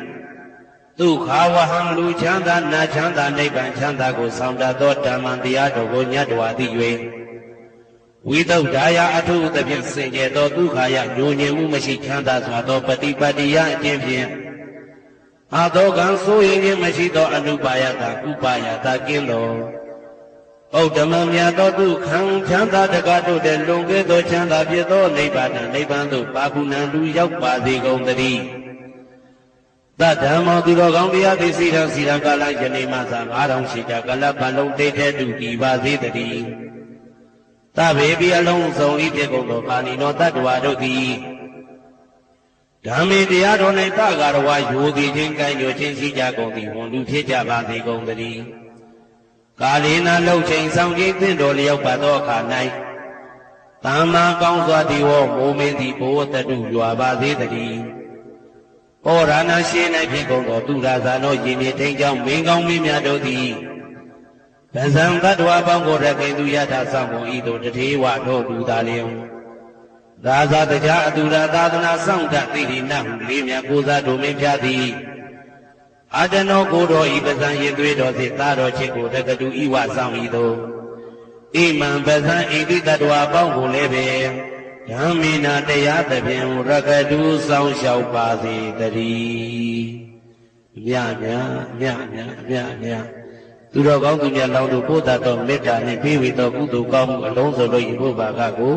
Speaker 1: ဒုက္ခဝဟံလူချမ်းသာနတ်ချမ်းသာနိဗ္ဗာန်ချမ်းသာကိုဆောင်တတ်သောဓမ္မတရားတော်ကိုညတ်တော်သိ၍ဝိသုဒ္ဓါယအထုသဖြင့်စင်ကြယ်သောဒုက္ခယညိုငြင်မှုမရှိချမ်းသာစွာသောပฏิပတ္တိယအကျင့်ဖြင့်အာသောကံဆိုရင်ခြင်းမရှိသောအနုပါယတာဥပါယတာကင်းသောဩဓမမြတ်သောဒုက္ခံချမ်းသာတကားတို့တဲ့လွန်ကဲသောချမ်းသာဖြစ်သောနိဗ္ဗာန်သို့ပါကုဏံလူရောက်ပါစေကုန်သတည်းပ တဓမ္မောသူတော်ကောင်းတရားသိစီတော်စီရကာလယနေ့မှသာ9000ရှိကြကလပ်ပလုံးတိတ်တဲ့တူကြည်ပါစေတည်းသဗ္ဗေပိအလုံးစုံဤတေကုန်သောပါဏိနောတတ္တဝါတို့သည်ဓမ္မေတရားတော်၌တကာရဝယိုသည်ချင်းကံညွှန်ချင်းရှိကြကုန်သည်ဝန်လူဖြစ်ကြပါစေကုန်တည်းကာလေနာလှုပ်ချိန်ဆောင်ခြင်းသင့်တော်လျောက်ပါသောအခါ၌သမ္မာကောင်းစွာတိဝမိုးမင်းသည်ဘိုးတတုရွာပါစေတည်းဩရဏရှိ၌ဖြစ်ကုန်သောသူရာဇာနောယင်မြေထိန်ကြောင့်မင်းကောင်းမင်းများတို့သည်ဗဇံတတ္တဝါပေါင်းကိုရခင်သူယထာဆောင်ကုန်ဤသို့တထေဝတို့လူသာလျောရာဇာတရားအတူရာသာသနာဆောင်တသိရိနဟုလေးမြတ်ကိုစားတို့မင်းဖြာသည်အာတနောကိုတော်ဤပဇံရင်သွေးတော်စေသာတော်ချစ်ကိုတက္ကတူဤဝဆောင်ဤသို့ဣမံပဇံဣတိတတ္တဝါပေါင်းကိုလည်းပဲဓမ္မေနာတရားသဖြင့်ရကတူဆောင်လျှောက်ပါစေတည်းမြတ်သူတော်ကောင်းသူများလောင်းတို့ပို့တာတော့မေတ္တာနှင့်ပေးဝေသောကုသိုလ်ကောင်းမှုအလုံးစုံတို့ဤဘုဗ္ဗာကကို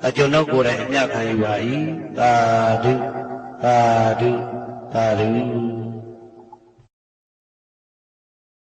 Speaker 1: အကျွန်ုပ်ကိုယ်တိုင်အမြတ်ခံယူပါ၏သာဓုသာဓုသာဓု